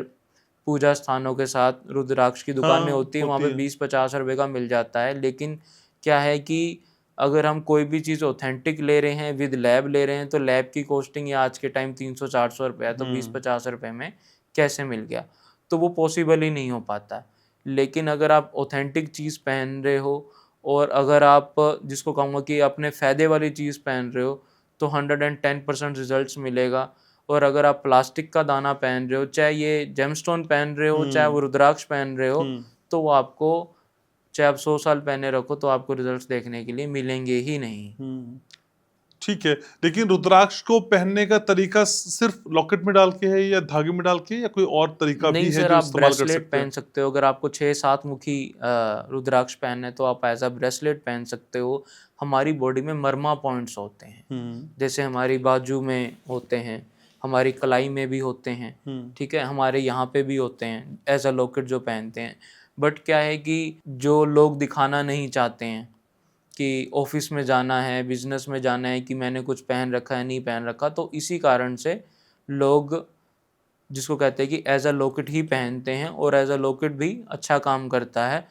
पूजा स्थानों के साथ रुद्राक्ष की दुकानें हाँ, होती है, वहाँ होती पे है। 20-50 रुपए का मिल जाता है। लेकिन क्या है कि अगर हम कोई भी चीज़ ऑथेंटिक ले रहे हैं, विद लैब ले रहे हैं, तो लैब की कॉस्टिंग ये आज के टाइम 300-400 रुपये है, तो 20-50 रुपये में कैसे मिल गया? तो वो पॉसिबल ही नहीं हो पाता है। लेकिन अगर आप ऑथेंटिक चीज़ पहन रहे हो और अगर आप, जिसको कहूँगा कि अपने फ़ायदे वाली चीज़ पहन रहे हो, तो 110% रिजल्ट्स मिलेगा। और अगर आप प्लास्टिक का दाना पहन रहे हो, चाहे ये जेमस्टोन पहन रहे हो, चाहे वो रुद्राक्ष पहन रहे हो, तो वो आपको, चाहे आप 100 साल पहने रखो, तो आपको रिजल्ट्स देखने के लिए मिलेंगे ही नहीं। ठीक है, लेकिन रुद्राक्ष को पहनने का तरीका सिर्फ लॉकेट में डाल के है या धागे में डाल के, या कोई और तरीका नहीं भी है सर, जो आप इस्तेमाल कर ब्रेसलेट सकते हैं? पहन सकते हो। अगर आपको 6-7 मुखी रुद्राक्ष पहनना है तो आप एज अ ब्रेसलेट पहन सकते हो। हमारी बॉडी में मर्मा पॉइंट्स होते हैं, जैसे हमारी बाजू में होते हैं, हमारी कलाई में भी होते हैं, ठीक है, हमारे यहाँ पे भी होते हैं एज अ लॉकेट जो पहनते हैं। बट क्या है कि जो लोग दिखाना नहीं चाहते हैं कि ऑफिस में जाना है, बिजनेस में जाना है, कि मैंने कुछ पहन रखा है, नहीं पहन रखा, तो इसी कारण से लोग, जिसको कहते हैं कि एज अ लॉकेट ही पहनते हैं, और एज अ लॉकेट भी अच्छा काम करता है।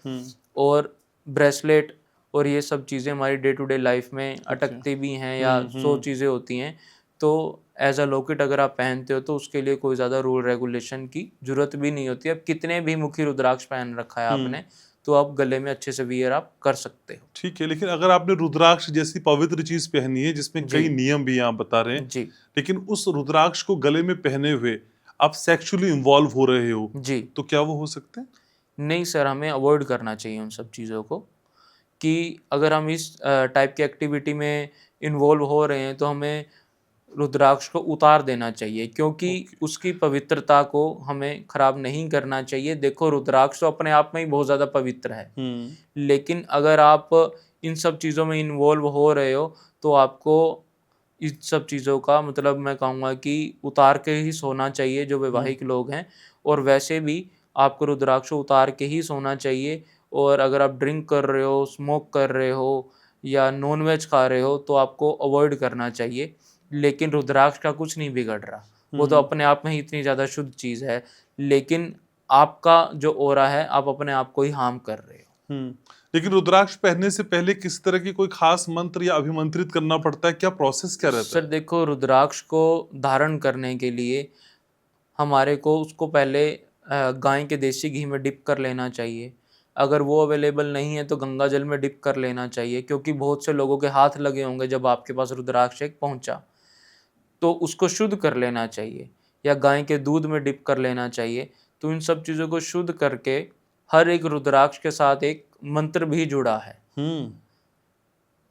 और ब्रेसलेट और ये सब चीज़ें हमारी डे टू डे लाइफ में अटकती भी हैं, या 100 चीज़ें होती हैं। तो एज अ लॉकेट अगर आप पहनते हो तो उसके लिए कोई ज़्यादा रूल रेगुलेशन की ज़रूरत भी नहीं होती। अब कितने भी मुखी रुद्राक्ष पहन रखा है आपने, तो आप गले में अच्छे से वियर आप कर सकते हो। ठीक है, लेकिन अगर आपने रुद्राक्ष जैसी पवित्र चीज पहनी है जिसमें जी कई नियम भी आप बता रहे हैं, जी लेकिन उस रुद्राक्ष को गले में पहने हुए आप सेक्सुअली इन्वॉल्व हो रहे हो, जी। तो क्या वो हो सकते हैं? नहीं सर, हमें अवॉइड करना चाहिए उन सब चीज़ों को। कि अगर हम इस टाइप की एक्टिविटी में इन्वॉल्व हो रहे हैं तो हमें रुद्राक्ष को उतार देना चाहिए, क्योंकि ओके। उसकी पवित्रता को हमें खराब नहीं करना चाहिए। देखो रुद्राक्ष तो अपने आप में ही बहुत ज़्यादा पवित्र है, लेकिन अगर आप इन सब चीज़ों में इन्वॉल्व हो रहे हो तो आपको इन सब चीज़ों का, मतलब मैं कहूँगा कि उतार के ही सोना चाहिए जो वैवाहिक लोग हैं। और वैसे भी आपको रुद्राक्ष उतार के ही सोना चाहिए। और अगर आप ड्रिंक कर रहे हो, स्मोक कर रहे हो या नॉन वेज खा रहे हो तो आपको अवॉइड करना चाहिए। लेकिन रुद्राक्ष का कुछ नहीं बिगड़ रहा, वो तो अपने आप में ही इतनी ज़्यादा शुद्ध चीज़ है। लेकिन आपका जो ऑरा है, आप अपने आप को ही हार्म कर रहे हो। लेकिन रुद्राक्ष पहनने से पहले किस तरह की कोई खास मंत्र या अभिमंत्रित करना पड़ता है? क्या प्रोसेस क्या रहता सर देखो, रुद्राक्ष को धारण करने के लिए हमारे को उसको पहले गाय के देसी घी में डिप कर लेना चाहिए। अगर वो अवेलेबल नहीं है तो गंगा जल में डिप कर लेना चाहिए, क्योंकि बहुत से लोगों के हाथ लगे होंगे जब आपके पास रुद्राक्ष एक पहुंचा, तो उसको शुद्ध कर लेना चाहिए। या गाय के दूध में डिप कर लेना चाहिए। तो इन सब चीज़ों को शुद्ध करके, हर एक रुद्राक्ष के साथ एक मंत्र भी जुड़ा है, है?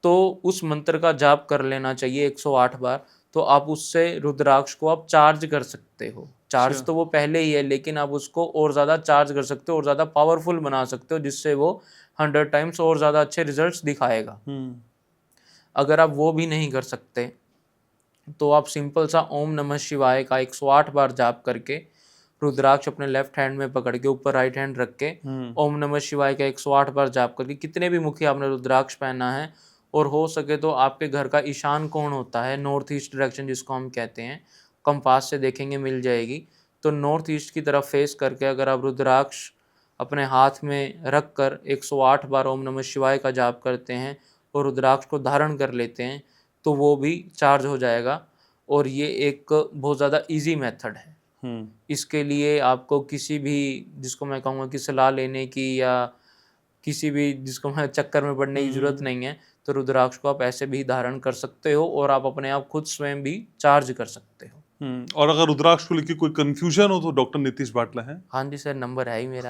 तो उस मंत्र का जाप कर लेना चाहिए 108 बार। तो आप उससे रुद्राक्ष को आप चार्ज कर सकते हो। चार्ज अच्छा। तो वो पहले ही है, लेकिन आप उसको और ज़्यादा चार्ज कर सकते हो और ज़्यादा पावरफुल बना सकते हो, जिससे वो 100 टाइम्स और ज़्यादा अच्छे रिजल्ट्स दिखाएगा। अगर आप वो भी नहीं कर सकते तो आप सिंपल सा ओम नमः शिवाय का 108 बार जाप करके, रुद्राक्ष अपने लेफ्ट हैंड में पकड़ के ऊपर राइट हैंड रख के ओम नमः शिवाय का 108 बार जाप करके, कितने भी मुखी आपने रुद्राक्ष पहना है, और हो सके तो आपके घर का ईशान कोण होता है, नॉर्थ ईस्ट डायरेक्शन जिसको हम कहते हैं, कंपास से देखेंगे मिल जाएगी, तो नॉर्थ ईस्ट की तरफ फेस करके अगर आप रुद्राक्ष अपने हाथ में रख कर 108 बार ओम नमः शिवाय का जाप करते हैं और रुद्राक्ष को धारण कर लेते हैं, तो वो भी चार्ज हो जाएगा। और ये एक बहुत ज़्यादा इजी मेथड है। इसके लिए आपको किसी भी, जिसको मैं कहूँगा कि सलाह लेने की, या किसी भी जिसको मैं चक्कर में पड़ने की ज़रूरत नहीं है। तो रुद्राक्ष को आप ऐसे भी धारण कर सकते हो और आप अपने आप खुद स्वयं भी चार्ज कर सकते हो। और अगर रुद्राक्ष को लेकर कोई कंफ्यूजन हो तो डॉक्टर नीतीश बाटला हैं। हाँ जी सर, नंबर है ही मेरा।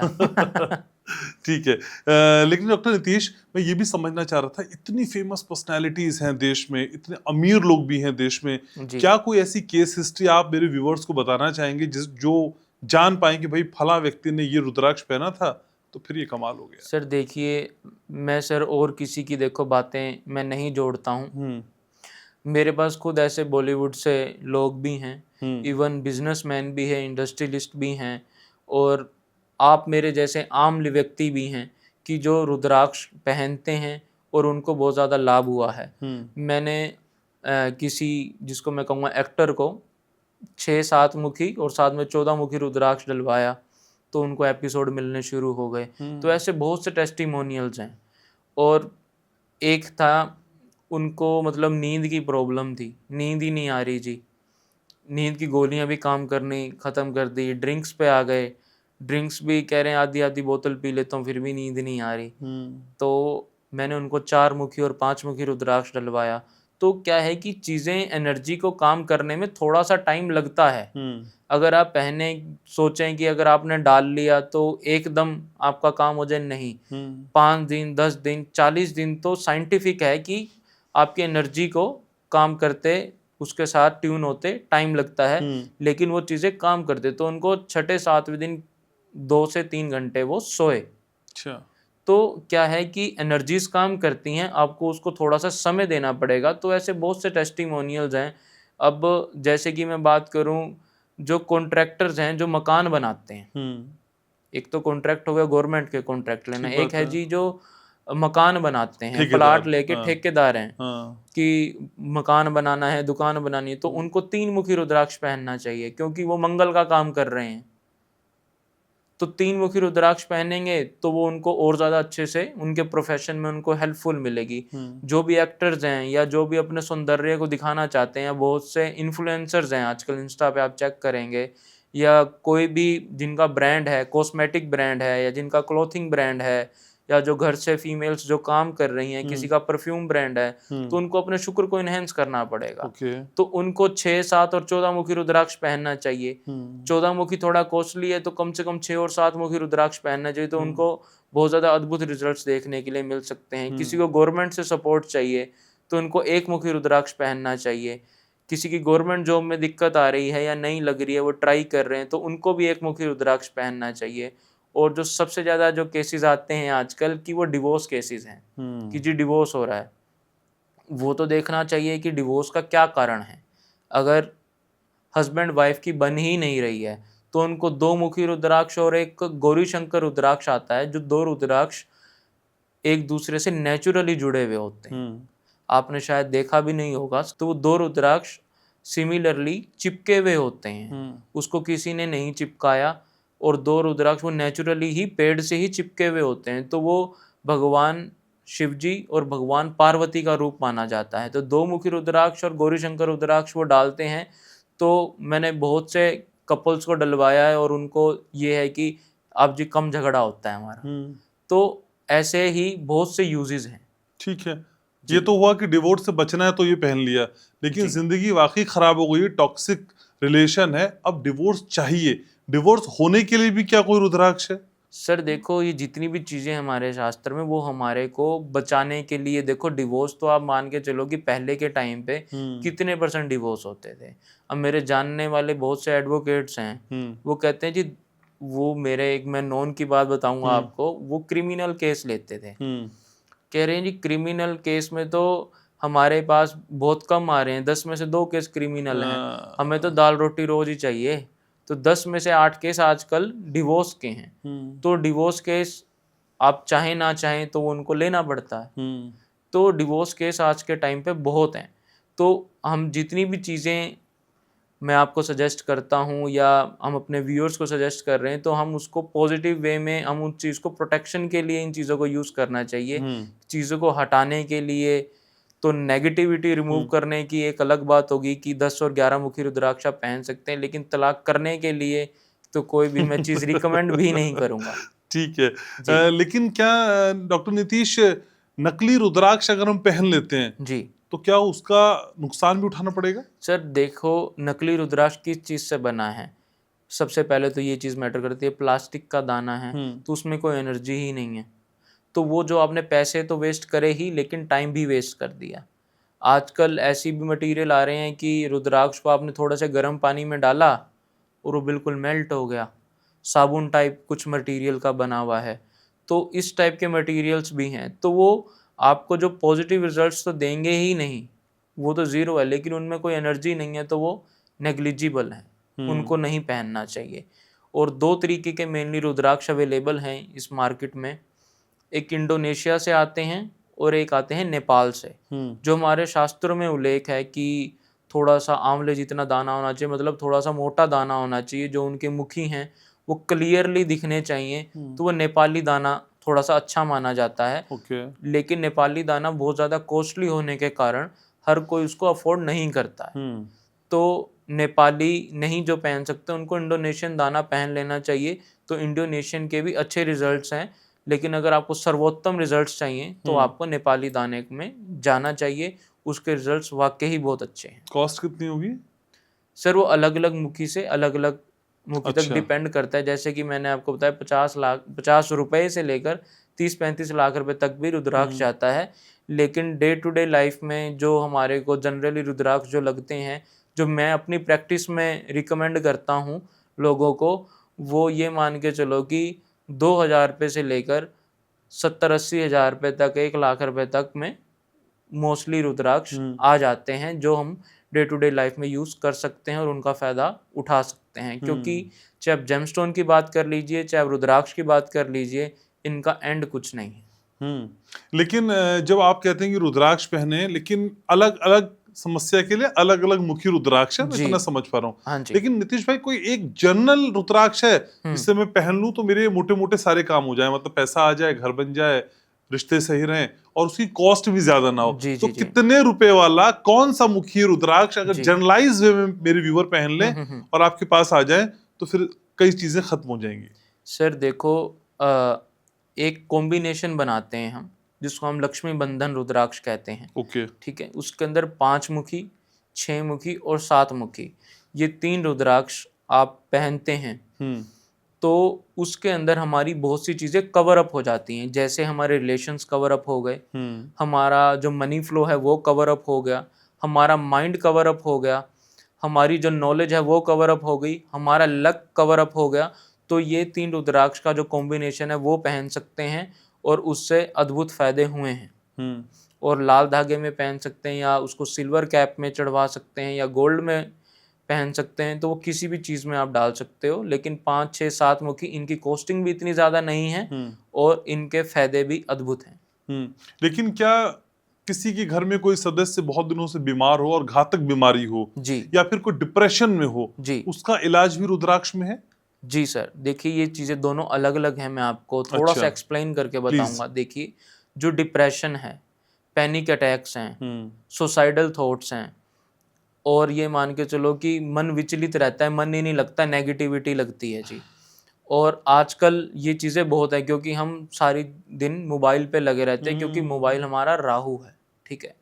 ठीक है। लेकिन डॉक्टर नीतीश, मैं ये भी समझना चाह रहा था, इतनी फेमस पर्सनालिटीज हैं देश में, इतने अमीर लोग भी हैं देश में, जी क्या कोई ऐसी केस हिस्ट्री आप मेरे व्यूवर्स को बताना चाहेंगे जो जान पाए कि भाई फला व्यक्ति ने ये रुद्राक्ष पहना था तो फिर ये कमाल हो गया? सर, देखिए मैं सर और किसी की देखो बातें मैं नहीं जोड़ता हूँ। मेरे पास खुद ऐसे बॉलीवुड से लोग भी हैं, इवन बिजनेसमैन भी है, इंडस्ट्रियलिस्ट भी हैं, और आप मेरे जैसे आम व्यक्ति भी हैं कि जो रुद्राक्ष पहनते हैं और उनको बहुत ज़्यादा लाभ हुआ है। मैंने किसी, जिसको मैं कहूँगा एक्टर को, 6-7 मुखी और साथ में 14 मुखी रुद्राक्ष डलवाया तो उनको एपिसोड मिलने शुरू हो गए। तो ऐसे बहुत से टेस्टिमोनियल्स हैं। और एक था, उनको मतलब नींद की प्रॉब्लम थी, नींद ही नहीं आ रही जी, नींद की गोलियां भी काम करनी ख़त्म कर दी, ड्रिंक्स पे आ गए, ड्रिंक्स भी कह रहे हैं आधी आधी बोतल पी लेता हूँ फिर भी नींद नहीं आ रही। तो मैंने उनको 4 मुखी और 5 मुखी रुद्राक्ष डलवाया। तो क्या है कि चीज़ें, एनर्जी को काम करने में थोड़ा सा टाइम लगता है। अगर आप पहने सोचें कि अगर आपने डाल लिया तो एकदम आपका काम हो जाए, नहीं। 5 दिन, 10 दिन, 40 दिन तो साइंटिफिक है कि आपकी एनर्जी को काम करते, उसके साथ ट्यून होते टाइम लगता है, लेकिन वो चीज़ें काम करते। तो उनको 6-7वें दिन 2 से 3 घंटे वो सोए। अच्छा। तो क्या है कि एनर्जीज काम करती हैं, आपको उसको थोड़ा सा समय देना पड़ेगा। तो ऐसे बहुत से टेस्टिमोनियल्स हैं। अब जैसे कि मैं बात करूं, जो कॉन्ट्रैक्टर्स हैं जो मकान बनाते हैं, एक तो कॉन्ट्रैक्ट हो गया गवर्नमेंट के कॉन्ट्रैक्ट लेना, ठीक एक बात है है। जी जो मकान बनाते हैं, ठेकेदार, प्लाट लेके हाँ। ठेकेदार हैं हाँ। कि मकान बनाना है, दुकान बनानी है, तो उनको 3 मुखी रुद्राक्ष पहनना चाहिए क्योंकि वो मंगल का काम कर रहे हैं। तो 3 मुखी रुद्राक्ष पहनेंगे तो वो उनको और ज़्यादा अच्छे से उनके प्रोफेशन में उनको हेल्पफुल मिलेगी। जो भी एक्टर्स हैं या जो भी अपने सौंदर्य को दिखाना चाहते हैं, बहुत से इन्फ्लुएंसर्स हैं आजकल, इंस्टा पे आप चेक करेंगे, या कोई भी जिनका ब्रांड है, कॉस्मेटिक ब्रांड है, या जिनका क्लॉथिंग ब्रांड है, या जो घर से फीमेल्स जो काम कर रही हैं, किसी का परफ्यूम ब्रांड है, तो उनको अपने शुक्र को इनहेंस करना पड़ेगा। तो उनको 6, 7 और 14 मुखी रुद्राक्ष पहनना चाहिए। 14 मुखी थोड़ा कॉस्टली है तो कम से कम 6 और 7 मुखी रुद्राक्ष पहनना चाहिए, तो उनको बहुत ज़्यादा अद्भुत रिजल्ट्स देखने के लिए मिल सकते हैं। किसी को गवर्नमेंट से सपोर्ट चाहिए तो उनको 1 मुखी रुद्राक्ष पहनना चाहिए। किसी की गवर्नमेंट जॉब में दिक्कत आ रही है या नहीं लग रही है, वो ट्राई कर रहे हैं, तो उनको भी 1 मुखी रुद्राक्ष पहनना चाहिए। और जो सबसे ज़्यादा जो केसेस आते हैं आजकल कि वो डिवोर्स केसेस हैं, कि जी डिवोर्स हो रहा है, वो तो देखना चाहिए कि डिवोर्स का क्या कारण है। अगर हस्बैंड वाइफ की बन ही नहीं रही है तो उनको 2 मुखी रुद्राक्ष और एक गौरी शंकर रुद्राक्ष आता है, जो 2 रुद्राक्ष एक दूसरे से नेचुरली जुड़े हुए होते हैं। आपने शायद देखा भी नहीं होगा, तो वो 2 रुद्राक्ष सिमिलरली चिपके हुए होते हैं, उसको किसी ने नहीं चिपकाया, और 2 रुद्राक्ष वो नेचुरली ही पेड़ से ही चिपके हुए होते हैं। तो वो भगवान शिव जी और भगवान पार्वती का रूप माना जाता है। तो 2 मुखी रुद्राक्ष और गौरी शंकर रुद्राक्ष वो डालते हैं। तो मैंने बहुत से कपल्स को डलवाया है और उनको ये है कि अब जी कम झगड़ा होता है हमारा। तो ऐसे ही बहुत से यूजेस हैं। ठीक है, ये तो हुआ कि डिवोर्स से बचना है तो ये पहन लिया, लेकिन जिंदगी वाकई खराब हो गई, टॉक्सिक रिलेशन है, अब डिवोर्स चाहिए, डिवोर्स होने के लिए भी क्या कोई रुद्राक्ष है? सर देखो, ये जितनी भी चीज़ें हमारे शास्त्र में, वो हमारे को बचाने के लिए। देखो डिवोर्स तो आप मान के चलो कि पहले के टाइम पे कितने % डिवोर्स होते थे। अब मेरे जानने वाले बहुत से एडवोकेट्स हैं, वो कहते हैं जी, वो मेरे एक, मैं नॉन की बात बताऊंगा आपको, वो क्रिमिनल केस लेते थे। कह रहे हैं जी क्रिमिनल केस में तो हमारे पास बहुत कम आ रहे हैं, 10 में से 2 केस क्रिमिनल हैं, हमें तो दाल रोटी रोज ही चाहिए। तो 10 में से 8 केस आजकल डिवोर्स के हैं। तो डिवोर्स केस आप चाहें ना चाहें तो वो उनको लेना पड़ता है। तो डिवोर्स केस आज के टाइम पे बहुत हैं। तो हम जितनी भी चीज़ें मैं आपको सजेस्ट करता हूँ या हम अपने व्यूअर्स को सजेस्ट कर रहे हैं, तो हम उसको पॉजिटिव वे में, हम उस चीज़ को प्रोटेक्शन के लिए इन चीज़ों को यूज़ करना चाहिए। चीज़ों को हटाने के लिए तो नेगेटिविटी रिमूव करने की एक अलग बात होगी कि 10 और 11 मुखी रुद्राक्ष आप पहन सकते हैं, लेकिन तलाक करने के लिए तो कोई भी मैं चीज़ रिकमेंड भी नहीं करूँगा। ठीक है। लेकिन क्या डॉक्टर नीतीश, नकली रुद्राक्ष अगर हम पहन लेते हैं जी तो क्या उसका नुकसान भी उठाना पड़ेगा? सर, देखो नकली रुद्राक्ष किस चीज़ से बना है। सबसे पहले तो ये चीज़ मैटर करती है, प्लास्टिक का दाना है तो उसमें कोई एनर्जी ही नहीं है। तो वो जो आपने पैसे तो वेस्ट करे ही, लेकिन टाइम भी वेस्ट कर दिया। आजकल ऐसी भी मटेरियल आ रहे हैं कि रुद्राक्ष को आपने थोड़ा सा गर्म पानी में डाला और वो बिल्कुल मेल्ट हो गया, साबुन टाइप कुछ मटेरियल का बना हुआ है। तो इस टाइप के मटेरियल्स भी हैं, तो वो आपको जो पॉजिटिव रिजल्ट्स तो देंगे ही नहीं, वो तो ज़ीरो है, लेकिन उनमें कोई एनर्जी नहीं है तो वो नेग्लिजिबल है, उनको नहीं पहनना चाहिए। और दो तरीके के मेनली रुद्राक्ष अवेलेबल हैं इस मार्केट में, एक इंडोनेशिया से आते हैं और एक आते हैं नेपाल से। जो हमारे शास्त्रों में उल्लेख है कि थोड़ा सा आंवले जितना दाना होना चाहिए, मतलब थोड़ा सा मोटा दाना होना चाहिए, जो उनके मुखी हैं वो क्लियरली दिखने चाहिए, तो वो नेपाली दाना थोड़ा सा अच्छा माना जाता है। लेकिन नेपाली दाना बहुत ज़्यादा कॉस्टली होने के कारण हर कोई उसको अफोर्ड नहीं करता है। तो नेपाली नहीं जो पहन सकते उनको इंडोनेशियन दाना पहन लेना चाहिए। तो इंडोनेशियन के भी अच्छे रिजल्ट्स हैं, लेकिन अगर आपको सर्वोत्तम रिजल्ट्स चाहिए तो आपको नेपाली दाने में जाना चाहिए, उसके रिजल्ट्स वाकई ही बहुत अच्छे हैं। कॉस्ट कितनी होगी सर? वो अलग अलग मुखी से अलग अलग मुखी अच्छा। तक डिपेंड करता है। जैसे कि मैंने आपको बताया 50 रुपए से लेकर 30-35 लाख रुपए तक भी रुद्राक्ष जाता है। लेकिन डे टू डे लाइफ में जो हमारे को जनरली रुद्राक्ष जो लगते हैं, जो मैं अपनी प्रैक्टिस में रिकमेंड करता हूँ लोगों को, वो ये मान के चलो कि 2,000 रुपये से लेकर 70-80 हज़ार रुपये तक, 1 लाख रुपए तक में मोस्टली रुद्राक्ष आ जाते हैं, जो हम डे टू डे लाइफ में यूज़ कर सकते हैं और उनका फ़ायदा उठा सकते हैं। क्योंकि चाहे आप जेमस्टोन की बात कर लीजिए, चाहे आप रुद्राक्ष की बात कर लीजिए, इनका एंड कुछ नहीं है। लेकिन जब आप कहते हैं कि रुद्राक्ष पहने, लेकिन अलग अलग समस्या के लिए अलग अलग मुखी रुद्राक्ष है, मैं इतना समझ पा रहा हूँ। हाँ जी। लेकिन नीतीश भाई, कोई एक जनरल रुद्राक्ष है जिससे मैं पहन लूं तो मेरे मोटे मोटे सारे काम हो जाए, मतलब पैसा आ जाए, घर बन जाए, रिश्ते सही रहें और उसकी कॉस्ट भी ज्यादा ना हो? तो कितने रुपए वाला कौन सा मुखी रुद्राक्ष अगर जनरलाइज वे में मेरे व्यूअर पहन ले और आपके पास आ जाए तो फिर कई चीजें खत्म हो जाएंगी? सर देखो, एक कॉम्बिनेशन बनाते हैं हम, जिसको हम लक्ष्मी बंधन रुद्राक्ष कहते हैं। ओके, ठीक है। उसके अंदर 5 मुखी, 6 मुखी और 7 मुखी, ये 3 रुद्राक्ष आप पहनते हैं तो उसके अंदर हमारी बहुत सी चीज़ें कवर अप हो जाती हैं। जैसे हमारे रिलेशंस कवर अप हो गए, हमारा जो मनी फ्लो है वो कवर अप हो गया, हमारा माइंड कवर अप हो गया, हमारी जो नॉलेज है वो कवर अप हो गई, हमारा लक कवर अप हो गया। तो ये 3 रुद्राक्ष का जो कॉम्बिनेशन है वो पहन सकते हैं और उससे अद्भुत फायदे हुए हैं। और लाल धागे में पहन सकते हैं, या उसको सिल्वर कैप में चढ़वा सकते हैं, या गोल्ड में पहन सकते हैं। तो वो किसी भी चीज़ में आप डाल सकते हो। लेकिन 5, 6, 7 मुखी, इनकी कॉस्टिंग भी इतनी ज़्यादा नहीं है और इनके फायदे भी अद्भुत हैं। लेकिन क्या किसी के घर में कोई सदस्य बहुत दिनों से बीमार हो और घातक बीमारी हो जी, या फिर कोई डिप्रेशन में हो जी, उसका इलाज भी रुद्राक्ष में है? जी सर, देखिए ये चीज़ें दोनों अलग अलग हैं। मैं आपको थोड़ा सा एक्सप्लेन करके बताऊंगा। देखिए, जो डिप्रेशन है, पैनिक अटैक्स हैं, सुसाइडल थॉट्स हैं, और ये मान के चलो कि मन विचलित रहता है, मन ही नहीं लगता, नेगेटिविटी लगती है जी। और आजकल ये चीज़ें बहुत है, क्योंकि हम सारी दिन मोबाइल पे लगे रहते हैं, क्योंकि मोबाइल हमारा राहु है। ठीक है।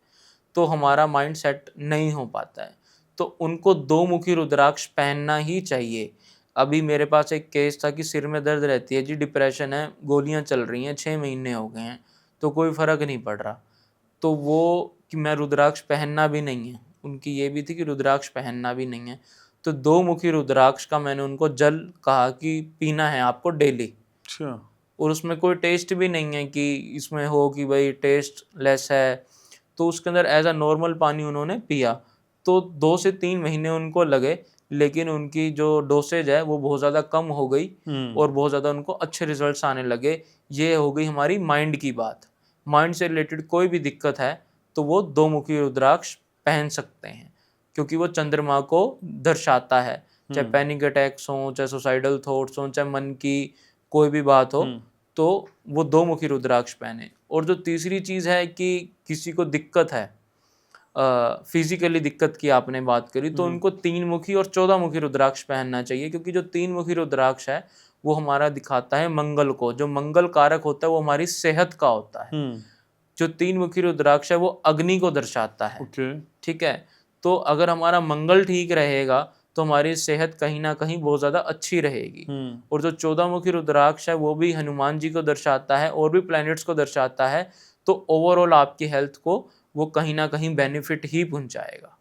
तो हमारा माइंड सेट नहीं हो पाता है, तो उनको 2 मुखी रुद्राक्ष पहनना ही चाहिए। अभी मेरे पास एक केस था कि सिर में दर्द रहती है जी, डिप्रेशन है, गोलियां चल रही हैं, 6 महीने हो गए हैं, तो कोई फ़र्क नहीं पड़ रहा। तो वो कि मैं रुद्राक्ष पहनना भी नहीं है, उनकी ये भी थी कि रुद्राक्ष पहनना भी नहीं है। तो 2 मुखी रुद्राक्ष का मैंने उनको जल कहा कि पीना है आपको डेली। और उसमें कोई टेस्ट भी नहीं है कि इसमें हो कि भाई टेस्ट लेस है। तो उसके अंदर एज अ नॉर्मल पानी उन्होंने पिया, तो 2 से 3 महीने उनको लगे, लेकिन उनकी जो डोसेज है वो बहुत ज़्यादा कम हो गई और बहुत ज़्यादा उनको अच्छे रिजल्ट्स आने लगे। ये हो गई हमारी माइंड की बात। माइंड से रिलेटेड कोई भी दिक्कत है तो वो 2 मुखी रुद्राक्ष पहन सकते हैं, क्योंकि वो चंद्रमा को दर्शाता है। चाहे पैनिक अटैक्स हों, चाहे सुसाइडल थॉट्स हों, चाहे मन की कोई भी बात हो, तो वो 2 मुखी रुद्राक्ष पहने। और जो तीसरी चीज़ है कि किसी को दिक्कत है, फिजिकली दिक्कत की आपने बात करी, तो उनको 3 मुखी और 14 मुखी रुद्राक्ष पहनना चाहिए। क्योंकि जो 3 मुखी रुद्राक्ष है वो हमारा दिखाता है मंगल को। जो मंगल कारक होता है वो हमारी सेहत का होता है। जो 3 मुखी रुद्राक्ष है वो अग्नि को दर्शाता है। ओके। ठीक है, तो अगर हमारा मंगल ठीक रहेगा तो हमारी सेहत कहीं ना कहीं बहुत ज्यादा अच्छी रहेगी। और जो 14 मुखी रुद्राक्ष है वो भी हनुमान जी को दर्शाता है और भी प्लैनेट्स को दर्शाता है, तो ओवरऑल आपकी हेल्थ को वो कहीं ना कहीं बेनिफिट ही पहुंचाएगा।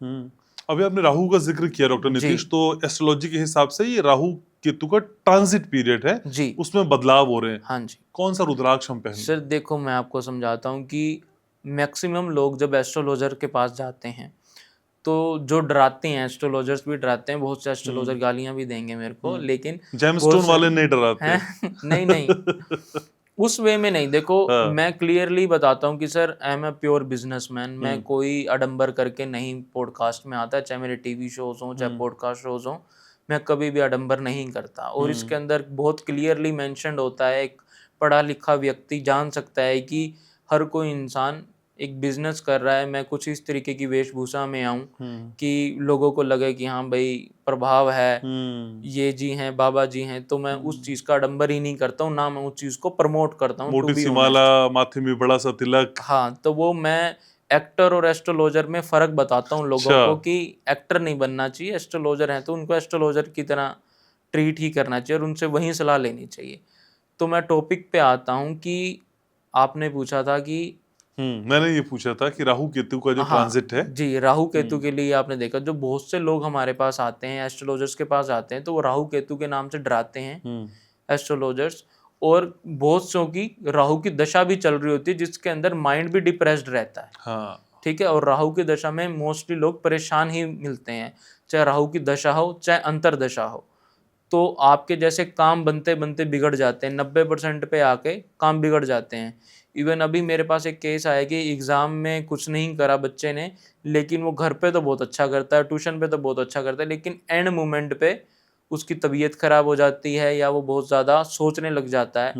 अभी आपने राहु का जिक्र किया डॉक्टर जी। नीतीश, तो एस्ट्रोलॉजी के हिसाब से ये राहु केतु का ट्रांजिट पीरियड है, जी उसमें बदलाव हो रहे हैं। हाँ जी कौन सा रुद्राक्ष हम पहने? सर, देखो मैं आपको समझाता हूँ कि मैक्सिमम लोग जब एस्ट्रोलॉजर के पास जाते हैं तो जो डराते हैं, एस्ट्रोलॉजर्स भी डराते हैं, बहुत से एस्ट्रोलॉजर गालियां भी देंगे मेरे को, लेकिन जेमस्टोन बहुत से वाले नहीं डराते हैं नहीं नहीं, उस वे में नहीं। देखो हाँ। मैं क्लियरली बताता हूँ कि sir I am a pure businessman, मैं कोई आडंबर करके नहीं पॉडकास्ट में आता, चाहे मेरे टीवी शोज हों चाहे पॉडकास्ट शोज हों, मैं कभी भी आडंबर नहीं करता। और इसके अंदर बहुत क्लियरली मेंशन्ड होता है, एक पढ़ा लिखा व्यक्ति जान सकता है कि हर कोई इंसान एक बिजनेस कर रहा है। मैं कुछ इस तरीके की वेशभूषा में आऊं कि लोगों को लगे कि हाँ भाई प्रभाव है, ये जी हैं, बाबा जी हैं, तो मैं उस चीज का आडंबर ही नहीं करता हूँ, ना मैं उस चीज को प्रमोट करता हूँ। मोटी सी माला, माथे में बड़ा सा तिलक। हाँ, तो वो मैं एक्टर और एस्ट्रोलॉजर में फर्क बताता हूँ लोगों को कि एक्टर नहीं बनना चाहिए, एस्ट्रोलॉजर हैं तो उनको एस्ट्रोलॉजर की तरह ट्रीट ही करना चाहिए और उनसे वही सलाह लेनी चाहिए। तो मैं टॉपिक पे आता हूँ कि आपने पूछा था कि मैंने ये पूछा था कि राहु केतु का जो ट्रांजिट है। जी, राहु केतु के लिए आपने देखा जो बहुत से लोग हमारे पास आते हैं, एस्ट्रोलॉजर्स के पास आते हैं, तो वो राहु केतु के नाम से डराते हैं एस्ट्रोलॉजर्स। और बहुत सौ की राहु की दशा भी चल रही होती है जिसके अंदर माइंड भी डिप्रेस्ड रहता है। हाँ। ठीक है, और राहु की दशा में मोस्टली लोग परेशान ही मिलते हैं, चाहे राहु की दशा हो चाहे अंतर दशा हो। तो आपके जैसे काम बनते बनते बिगड़ जाते हैं, 90% पे आके काम बिगड़ जाते हैं। इवन अभी मेरे पास एक केस आया कि एग्जाम में कुछ नहीं करा बच्चे ने, लेकिन वो घर पे तो बहुत अच्छा करता है, ट्यूशन पे तो बहुत अच्छा करता है, लेकिन एंड मोमेंट पे उसकी तबीयत खराब हो जाती है या वो बहुत ज़्यादा सोचने लग जाता है।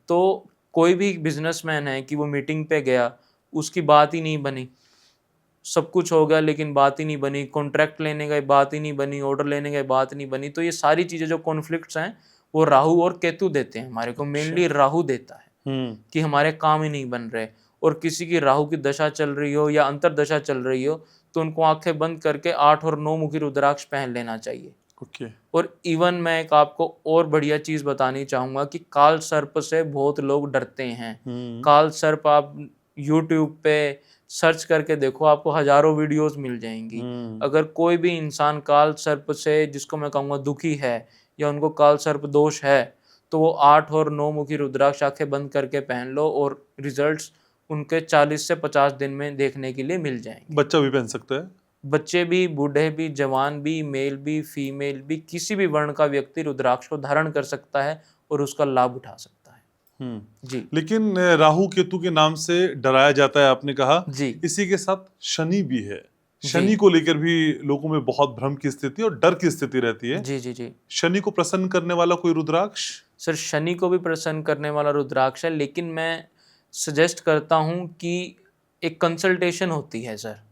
तो कोई भी बिजनेसमैन है कि वो मीटिंग पे गया, उसकी बात ही नहीं बनी, सब कुछ हो गया लेकिन बात ही नहीं बनी, कॉन्ट्रैक्ट लेने गए बात ही नहीं बनी, ऑर्डर लेने गए बात नहीं बनी। तो ये सारी चीज़ें जो कॉन्फ्लिक्ट्स हैं वो राहु और केतु देते हैं हमारे को, मेनली राहु देता है कि हमारे काम ही नहीं बन रहे। और किसी की राहु की दशा चल रही हो या अंतर दशा चल रही हो तो उनको आंखें बंद करके 8 और 9 मुखी रुद्राक्ष पहन लेना चाहिए। और इवन मैं एक आपको और बढ़िया चीज बतानी चाहूंगा कि काल सर्प से बहुत लोग डरते हैं। काल सर्प आप यूट्यूब पे सर्च करके देखो, आपको हजारों वीडियोस मिल जाएंगी। अगर कोई भी इंसान काल सर्प से, जिसको मैं कहूँगा दुखी है या उनको काल सर्प दोष है, तो वो 8 और 9 मुखी रुद्राक्ष आंखें बंद करके पहन लो और रिजल्ट्स उनके 40 से 50 दिन में देखने के लिए मिल जाएंगे। बच्चा भी पहन सकता है? बच्चे भी, बूढ़े भी, जवान भी, मेल भी, फीमेल भी, किसी भी वर्ण का व्यक्ति रुद्राक्ष को धारण कर सकता है और उसका लाभ उठा सकता है। जी। लेकिन राहु केतु के नाम से डराया जाता है, आपने कहा जी। इसी के साथ शनि भी है। शनि को लेकर भी लोगों में बहुत भ्रम की स्थिति और डर की स्थिति रहती है। जी जी जी। शनि को प्रसन्न करने वाला कोई रुद्राक्ष? सर, शनि को भी प्रसन्न करने वाला रुद्राक्ष है, लेकिन मैं सजेस्ट करता हूं कि एक कंसल्टेशन होती है सर।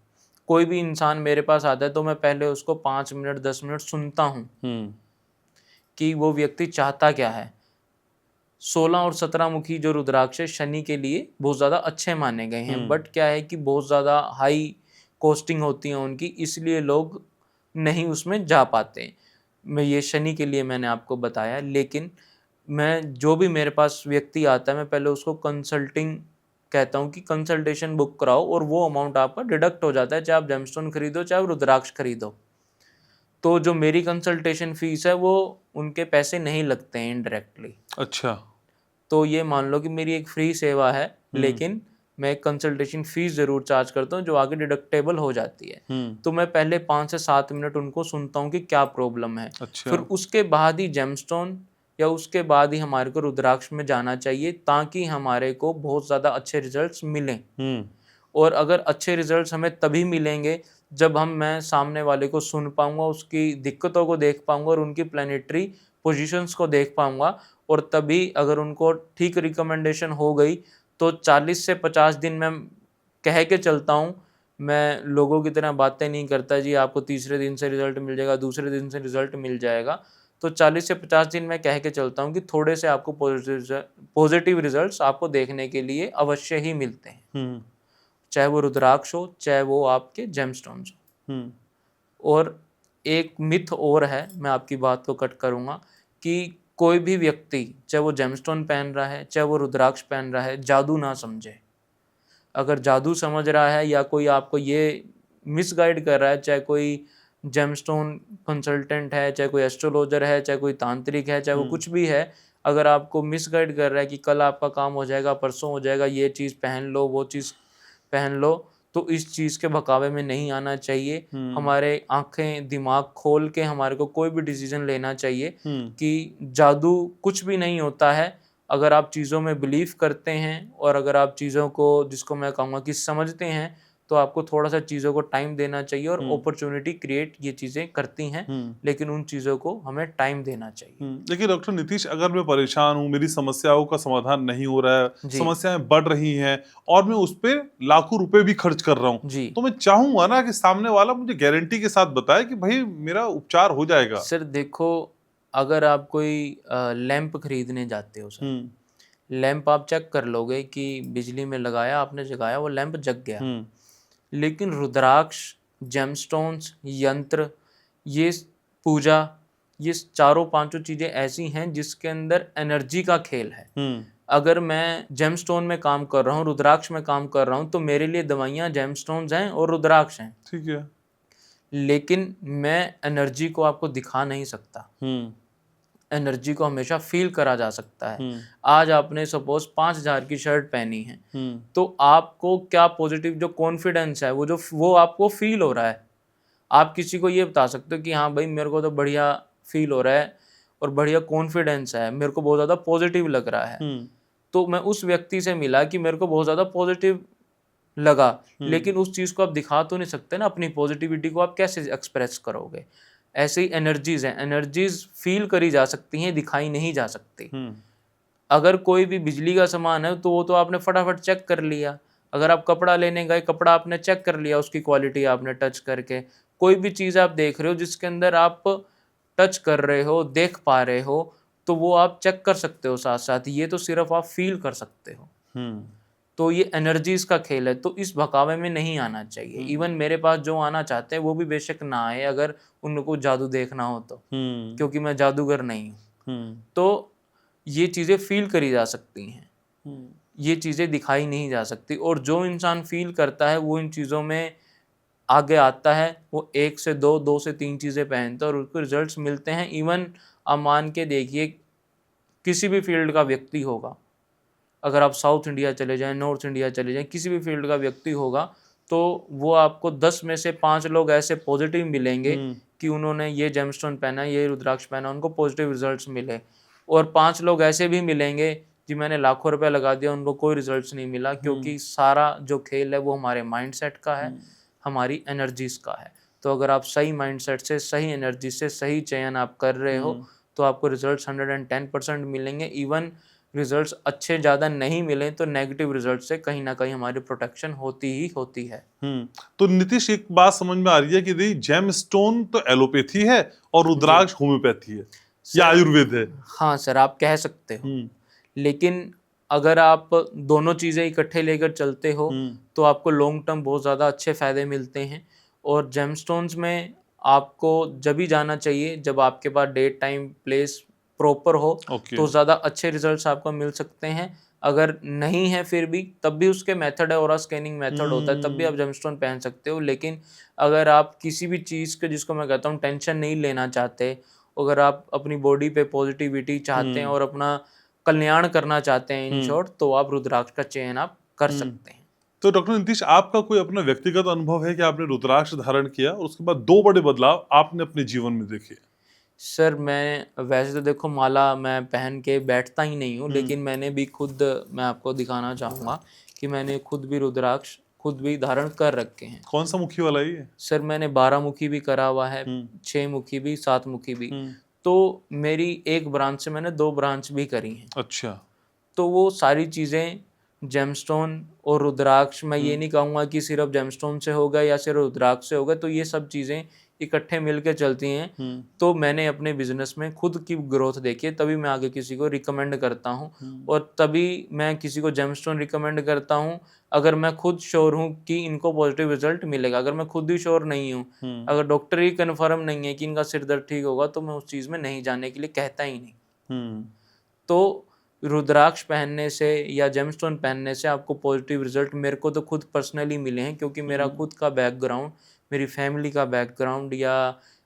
कोई भी इंसान मेरे पास आता है तो मैं पहले उसको 5 मिनट 10 मिनट सुनता हूं कि वो व्यक्ति चाहता क्या है। 16 और 17 मुखी जो रुद्राक्ष है शनि के लिए बहुत ज़्यादा अच्छे माने गए हैं, बट क्या है कि बहुत ज़्यादा हाई कॉस्टिंग होती है उनकी, इसलिए लोग नहीं उसमें जा पाते। मैं ये शनि के लिए मैंने आपको बताया, लेकिन मैं जो भी मेरे पास व्यक्ति आता है मैं पहले उसको कंसल्टिंग कहता हूँ कि कंसल्टेशन बुक कराओ और वो अमाउंट आपका डिडक्ट हो जाता है, चाहे आप जेमस्टोन खरीदो चाहे रुद्राक्ष खरीदो। तो जो मेरी कंसल्टेशन फीस है वो उनके पैसे नहीं लगते हैं इनडायरेक्टली। अच्छा। तो ये मान लो कि मेरी एक फ्री सेवा है, लेकिन मैं एक कंसल्टेशन फीस जरूर चार्ज करता हूँ जो आगे डिडक्टेबल हो जाती है। तो मैं पहले 5 से 7 मिनट उनको सुनता हूँ कि क्या प्रॉब्लम है। अच्छा। फिर उसके बाद ही जेमस्टोन या उसके बाद ही हमारे को रुद्राक्ष में जाना चाहिए, ताकि हमारे को बहुत ज़्यादा अच्छे रिजल्ट्स मिलें। और अगर अच्छे रिजल्ट्स हमें तभी मिलेंगे जब मैं सामने वाले को सुन पाऊंगा, उसकी दिक्कतों को देख पाऊंगा और उनकी प्लानिटरी पोजीशंस को देख पाऊंगा। और तभी अगर उनको ठीक रिकमेंडेशन हो गई तो 40 से 50 दिन मैं कह के चलता हूँ। मैं लोगों की तरह बातें नहीं करता जी आपको तीसरे दिन से रिजल्ट मिल जाएगा, दूसरे दिन से रिजल्ट मिल जाएगा। तो 40 से 50 दिन मैं कह के चलता हूँ कि थोड़े से आपको पॉजिटिव रिजल्ट्स आपको देखने के लिए अवश्य ही मिलते हैं। चाहे वो रुद्राक्ष हो, चाहे वो आपके जेमस्टोन्स हो। हम्म और एक मिथ और है, मैं आपकी बात को कट करूँगा, कि कोई भी व्यक्ति चाहे वो जेमस्टोन पहन रहा है, चाहे वो रुद्राक्ष पहन रहा है, जादू ना समझे। अगर जादू समझ रहा है या कोई आपको ये मिसगाइड कर रहा है, चाहे कोई जेमस्टोन कंसल्टेंट है, चाहे कोई एस्ट्रोलॉजर है, चाहे कोई तांत्रिक है, चाहे वो कुछ भी है, अगर आपको मिसगाइड कर रहा है कि कल आपका काम हो जाएगा, परसों हो जाएगा, ये चीज़ पहन लो, वो चीज़ पहन लो, तो इस चीज़ के बहकावे में नहीं आना चाहिए। हमारे आंखें दिमाग खोल के हमारे को कोई भी डिसीजन लेना चाहिए कि जादू कुछ भी नहीं होता है। अगर आप चीज़ों में बिलीव करते हैं और अगर आप चीज़ों को, जिसको मैं कहूँगा कि समझते हैं, तो आपको थोड़ा सा चीज़ों को टाइम देना चाहिए। और अपॉर्चुनिटी क्रिएट ये चीज़ें करती हैं, लेकिन उन चीज़ों को हमें टाइम देना चाहिए। देखिए डॉक्टर नीतीश, अगर मैं परेशान हूँ, मेरी समस्याओं का समाधान नहीं हो रहा है, जी। समस्याएं बढ़ रही हैं और मैं उस पे लाखों रुपए भी खर्च कर रहा हूँ, जी। तो मैं चाहूंगा ना कि सामने वाला मुझे गारंटी के साथ बताए कि भाई मेरा उपचार हो जाएगा। सर देखो, अगर आप कोई लैंप खरीदने जाते हो सर, लैंप आप चेक कर लोगे कि बिजली में लगाया, आपने जगाया, वो लैंप जग गया। लेकिन रुद्राक्ष, जेमस्टोन्स, यंत्र, ये पूजा, ये चारों पांचों चीजें ऐसी हैं जिसके अंदर एनर्जी का खेल है। अगर मैं जेमस्टोन में काम कर रहा हूँ, रुद्राक्ष में काम कर रहा हूँ, तो मेरे लिए दवाइयाँ जेमस्टोन्स हैं और रुद्राक्ष हैं। ठीक है। लेकिन मैं एनर्जी को आपको दिखा नहीं सकता। एनर्जी को हमेशा फील करा जा सकता है। आज आपने सपोज 5,000 की शर्ट पहनी है, तो आपको क्या पॉजिटिव जो कॉन्फिडेंस है, वो आपको फील हो रहा है। आप किसी को ये बता सकते हो कि हाँ भाई मेरे को तो बढ़िया फील हो रहा है और बढ़िया कॉन्फिडेंस है, मेरे को बहुत ज़्यादा पॉजिटिव लग रहा है। तो मैं उस व्यक्ति से मिला कि मेरे को बहुत ज़्यादा पॉजिटिव लगा, लेकिन उस चीज़ को आप दिखा तो नहीं सकते ना, अपनी पॉजिटिविटी को आप कैसे एक्सप्रेस करोगे। ऐसे ही एनर्जीज हैं, एनर्जीज फील करी जा सकती हैं, दिखाई नहीं जा सकती। अगर कोई भी बिजली का सामान है तो वो तो आपने फटाफट चेक कर लिया। अगर आप कपड़ा लेने गए, कपड़ा आपने चेक कर लिया, उसकी क्वालिटी आपने टच करके। कोई भी चीज़ आप देख रहे हो जिसके अंदर आप टच कर रहे हो, देख पा रहे हो, तो वो आप चेक कर सकते हो साथ साथ। ये तो सिर्फ आप फील कर सकते हो। तो ये एनर्जीज का खेल है, तो इस बहकावे में नहीं आना चाहिए। इवन मेरे पास जो आना चाहते हैं वो भी बेशक ना आए, अगर उनको जादू देखना हो तो, क्योंकि मैं जादूगर नहीं हूँ। तो ये चीज़ें फील करी जा सकती हैं, ये चीज़ें दिखाई नहीं जा सकती। और जो इंसान फील करता है वो इन चीज़ों में आगे आता है, वो 1 से 2, 2 से 3 चीज़ें पहनता है और उसको रिजल्ट्स मिलते हैं। इवन आप मान के देखिए, किसी भी फील्ड का व्यक्ति होगा, अगर आप साउथ इंडिया चले जाएं, नॉर्थ इंडिया चले जाएं, किसी भी फील्ड का व्यक्ति होगा, तो वो आपको 10 में से 5 लोग ऐसे पॉजिटिव मिलेंगे कि उन्होंने ये जेमस्टोन पहना, ये रुद्राक्ष पहना, उनको पॉजिटिव रिजल्ट्स मिले। और 5 लोग ऐसे भी मिलेंगे कि मैंने लाखों रुपए लगा दिया, उनको कोई रिजल्ट्स नहीं मिला, क्योंकि सारा जो खेल है वो हमारे माइंडसेट का है, हमारी एनर्जीज का है। तो अगर आप सही माइंडसेट से, सही एनर्जी से, सही चयन आप कर रहे हो, तो आपको रिजल्ट्स 110% मिलेंगे। इवन रिजल्ट्स अच्छे ज़्यादा नहीं मिले तो नेगेटिव रिजल्ट से कहीं ना कहीं हमारी प्रोटेक्शन होती ही होती है। तो नीतीश, एक बात समझ में आ रही है कि जेमस्टोन तो एलोपैथी है और रुद्राक्ष होम्योपैथी है या आयुर्वेद है। हाँ सर, आप कह सकते हो। लेकिन अगर आप दोनों चीज़ें इकट्ठे लेकर चलते हो तो आपको लॉन्ग टर्म बहुत ज़्यादा अच्छे फ़ायदे मिलते हैं। और जेमस्टोन्स में आपको जब भी जाना चाहिए जब आपके पास डेट, टाइम, प्लेस प्रॉपर हो, तो ज़्यादा अच्छे रिजल्ट्स आपको मिल सकते हैं। अगर नहीं है फिर भी, तब भी उसके मेथड है, ऑरा स्कैनिंग मेथड होता है, तब भी आप जेमस्टोन पहन सकते हो। लेकिन अगर आप किसी भी चीज़ के, जिसको मैं कहता हूँ, टेंशन नहीं लेना चाहते, अगर आप अपनी बॉडी पे पॉजिटिविटी चाहते हैं और अपना कल्याण करना चाहते हैं, इन शॉर्ट, तो आप रुद्राक्ष का चयन आप कर सकते हैं। तो डॉक्टर नीतीश, आपका कोई अपना व्यक्तिगत अनुभव है कि आपने रुद्राक्ष धारण किया और उसके बाद 2 बड़े बदलाव आपने अपने जीवन में देखे? सर मैं वैसे तो देखो, माला मैं पहन के बैठता ही नहीं हूँ, लेकिन मैंने भी खुद, मैं आपको दिखाना चाहूँगा कि मैंने खुद भी रुद्राक्ष खुद भी धारण कर रखे हैं। कौन सा मुखी वाला ये? सर मैंने 12 मुखी भी करा हुआ है, 6 मुखी भी, 7 मुखी भी। तो मेरी एक ब्रांच से मैंने 2 ब्रांच भी करी हैं। अच्छा। तो वो सारी चीज़ें जेमस्टोन और रुद्राक्ष, मैं ये नहीं कहूँगा कि सिर्फ जेमस्टोन से होगा या सिर्फ रुद्राक्ष से होगा, तो ये सब चीज़ें इकट्ठे मिलके चलती हैं तो मैंने अपने बिजनेस में खुद की ग्रोथ देखी है, तभी मैं आगे किसी को रिकमेंड करता हूँ और तभी मैं किसी को जेमस्टोन रिकमेंड करता हूँ अगर मैं खुद श्योर हूँ कि इनको पॉजिटिव रिजल्ट मिलेगा। अगर मैं खुद ही श्योर नहीं हूँ, अगर डॉक्टर ही कन्फर्म नहीं है कि इनका सिर दर्द ठीक होगा, तो मैं उस चीज़ में नहीं जाने के लिए कहता ही नहीं। तो रुद्राक्ष पहनने से या जेमस्टोन पहनने से आपको पॉजिटिव रिजल्ट मेरे को तो खुद पर्सनली मिले हैं, क्योंकि मेरा खुद का बैकग्राउंड, मेरी फैमिली का बैकग्राउंड या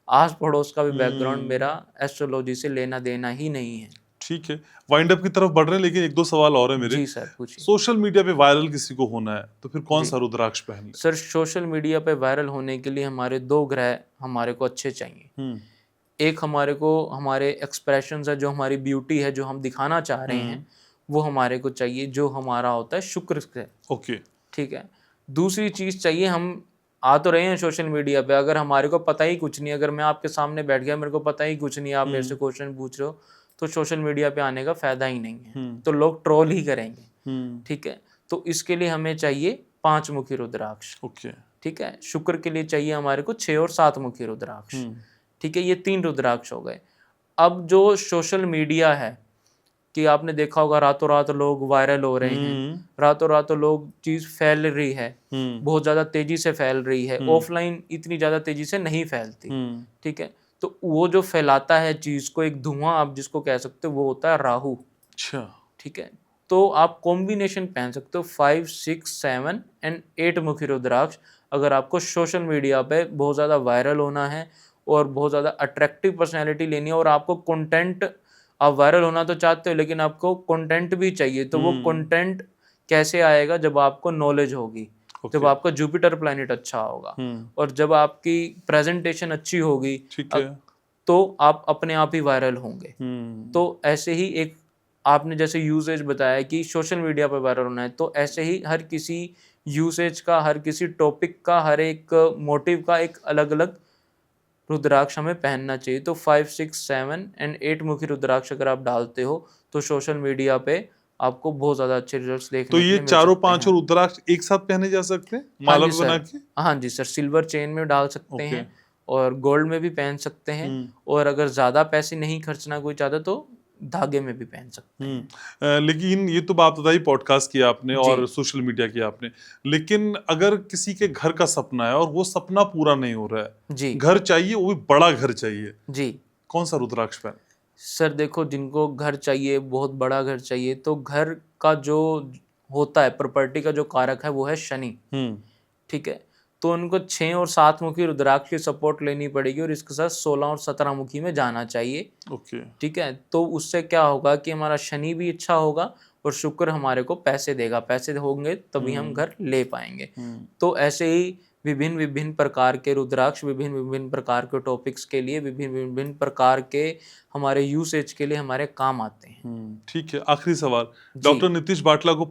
आस पड़ोस का भी बैकग्राउंड मेरा एस्ट्रोलॉजी से लेना देना ही नहीं है। ठीक है, वाइंड अप की तरफ बढ़ रहे हैं, लेकिन एक दो सवाल और है मेरे। जी सर, पूछिए। सोशल मीडिया पे वायरल किसी को होना है तो फिर कौन सा रुद्राक्ष पहन ले? सर, सोशल मीडिया पे वायरल होने के लिए हमारे 2 ग्रह हमारे को अच्छे चाहिए। एक हमारे को हमारे एक्सप्रेशंस है, जो हमारी ब्यूटी है, जो हम दिखाना चाह रहे हैं, वो हमारे को चाहिए, जो हमारा होता है शुक्र ग्रह। ओके, ठीक है। दूसरी चीज चाहिए, हम आ तो रहे हैं सोशल मीडिया पे, अगर हमारे को पता ही कुछ नहीं, अगर मैं आपके सामने बैठ गया, मेरे को पता ही कुछ नहीं, आप मेरे से क्वेश्चन पूछ रहे हो, तो सोशल मीडिया पे आने का फायदा ही नहीं है, तो लोग ट्रोल ही करेंगे। ठीक है, तो इसके लिए हमें चाहिए 5 मुखी रुद्राक्ष। ओके, ठीक है। शुक्र के लिए चाहिए हमारे को 6 और 7 मुखी रुद्राक्ष। ठीक है, ये 3 रुद्राक्ष हो गए। अब जो सोशल मीडिया है, कि आपने देखा होगा रातों रात लोग वायरल हो रहे हैं, रातों रात लोग चीज फैल रही है, बहुत ज्यादा तेजी से फैल रही है, ऑफलाइन इतनी ज्यादा तेजी से नहीं फैलती। ठीक है, तो वो जो फैलाता है चीज को, एक धुआं आप जिसको कह सकते हो, वो होता है राहु। अच्छा, ठीक है, तो आप कॉम्बिनेशन पहन सकते हो 5, 6, 7 एंड 8 मुखी रुद्राक्ष। अगर आपको सोशल मीडिया पे बहुत ज्यादा वायरल होना है और बहुत ज्यादा अट्रैक्टिव पर्सनैलिटी लेनी है, और आपको कंटेंट, आप वायरल होना तो चाहते हो लेकिन आपको कंटेंट भी चाहिए, तो वो कंटेंट कैसे आएगा? जब आपको नॉलेज होगी, जब आपका जुपिटर प्लैनेट अच्छा होगा, और जब आपकी प्रेजेंटेशन अच्छी होगी, तो आप अपने आप ही वायरल होंगे। तो ऐसे ही एक आपने जैसे यूसेज बताया कि सोशल मीडिया पर वायरल होना है, तो ऐसे ही हर किसी यूसेज का, हर किसी टॉपिक का, हर एक मोटिव का एक अलग अलग रुद्राक्ष हमें पहनना चाहिए। तो 5, 6, 7 एंड 8 मुखी रुद्राक्ष अगर आप डालते हो तो सोशल मीडिया पे आपको बहुत ज्यादा अच्छे रिजल्ट्स देखने तो ये चारों पांचों रुद्राक्ष एक साथ पहने जा सकते हैं माला बना के? हाँ जी सर, सिल्वर चेन में डाल सकते हैं और गोल्ड में भी पहन सकते हैं, और अगर ज्यादा पैसे नहीं खर्चना कोई चाहता तो धागे में भी पहन सकते हैं। लेकिन ये तो बात बताई, पॉडकास्ट किया आपने और सोशल मीडिया किया आपने, लेकिन अगर किसी के घर का सपना है और वो सपना पूरा नहीं हो रहा है जी, घर चाहिए, वो भी बड़ा घर चाहिए जी, कौन सा रुद्राक्ष पहने? सर देखो, जिनको घर चाहिए, बहुत बड़ा घर चाहिए, तो घर का जो होता है, प्रॉपर्टी का जो कारक है, वो है शनि। ठीक है, तो उनको 6 और 7 मुखी रुद्राक्ष की सपोर्ट लेनी पड़ेगी, और इसके साथ 16 और 17 मुखी में जाना चाहिए। ओके, ठीक है, तो उससे क्या होगा कि हमारा शनि भी अच्छा होगा और शुक्र हमारे को पैसे देगा, पैसे होंगे तभी हम घर ले पाएंगे। तो ऐसे ही विभिन्न विभिन्न प्रकार के रुद्राक्ष विभिन्न विभिन्न प्रकार के टॉपिक्स के लिए, विभिन्न विभिन्न प्रकार के हमारे यूसेज के लिए हमारे काम आते हैं। ठीक है, आखिरी सवाल, डॉक्टर नीतीश बाटला को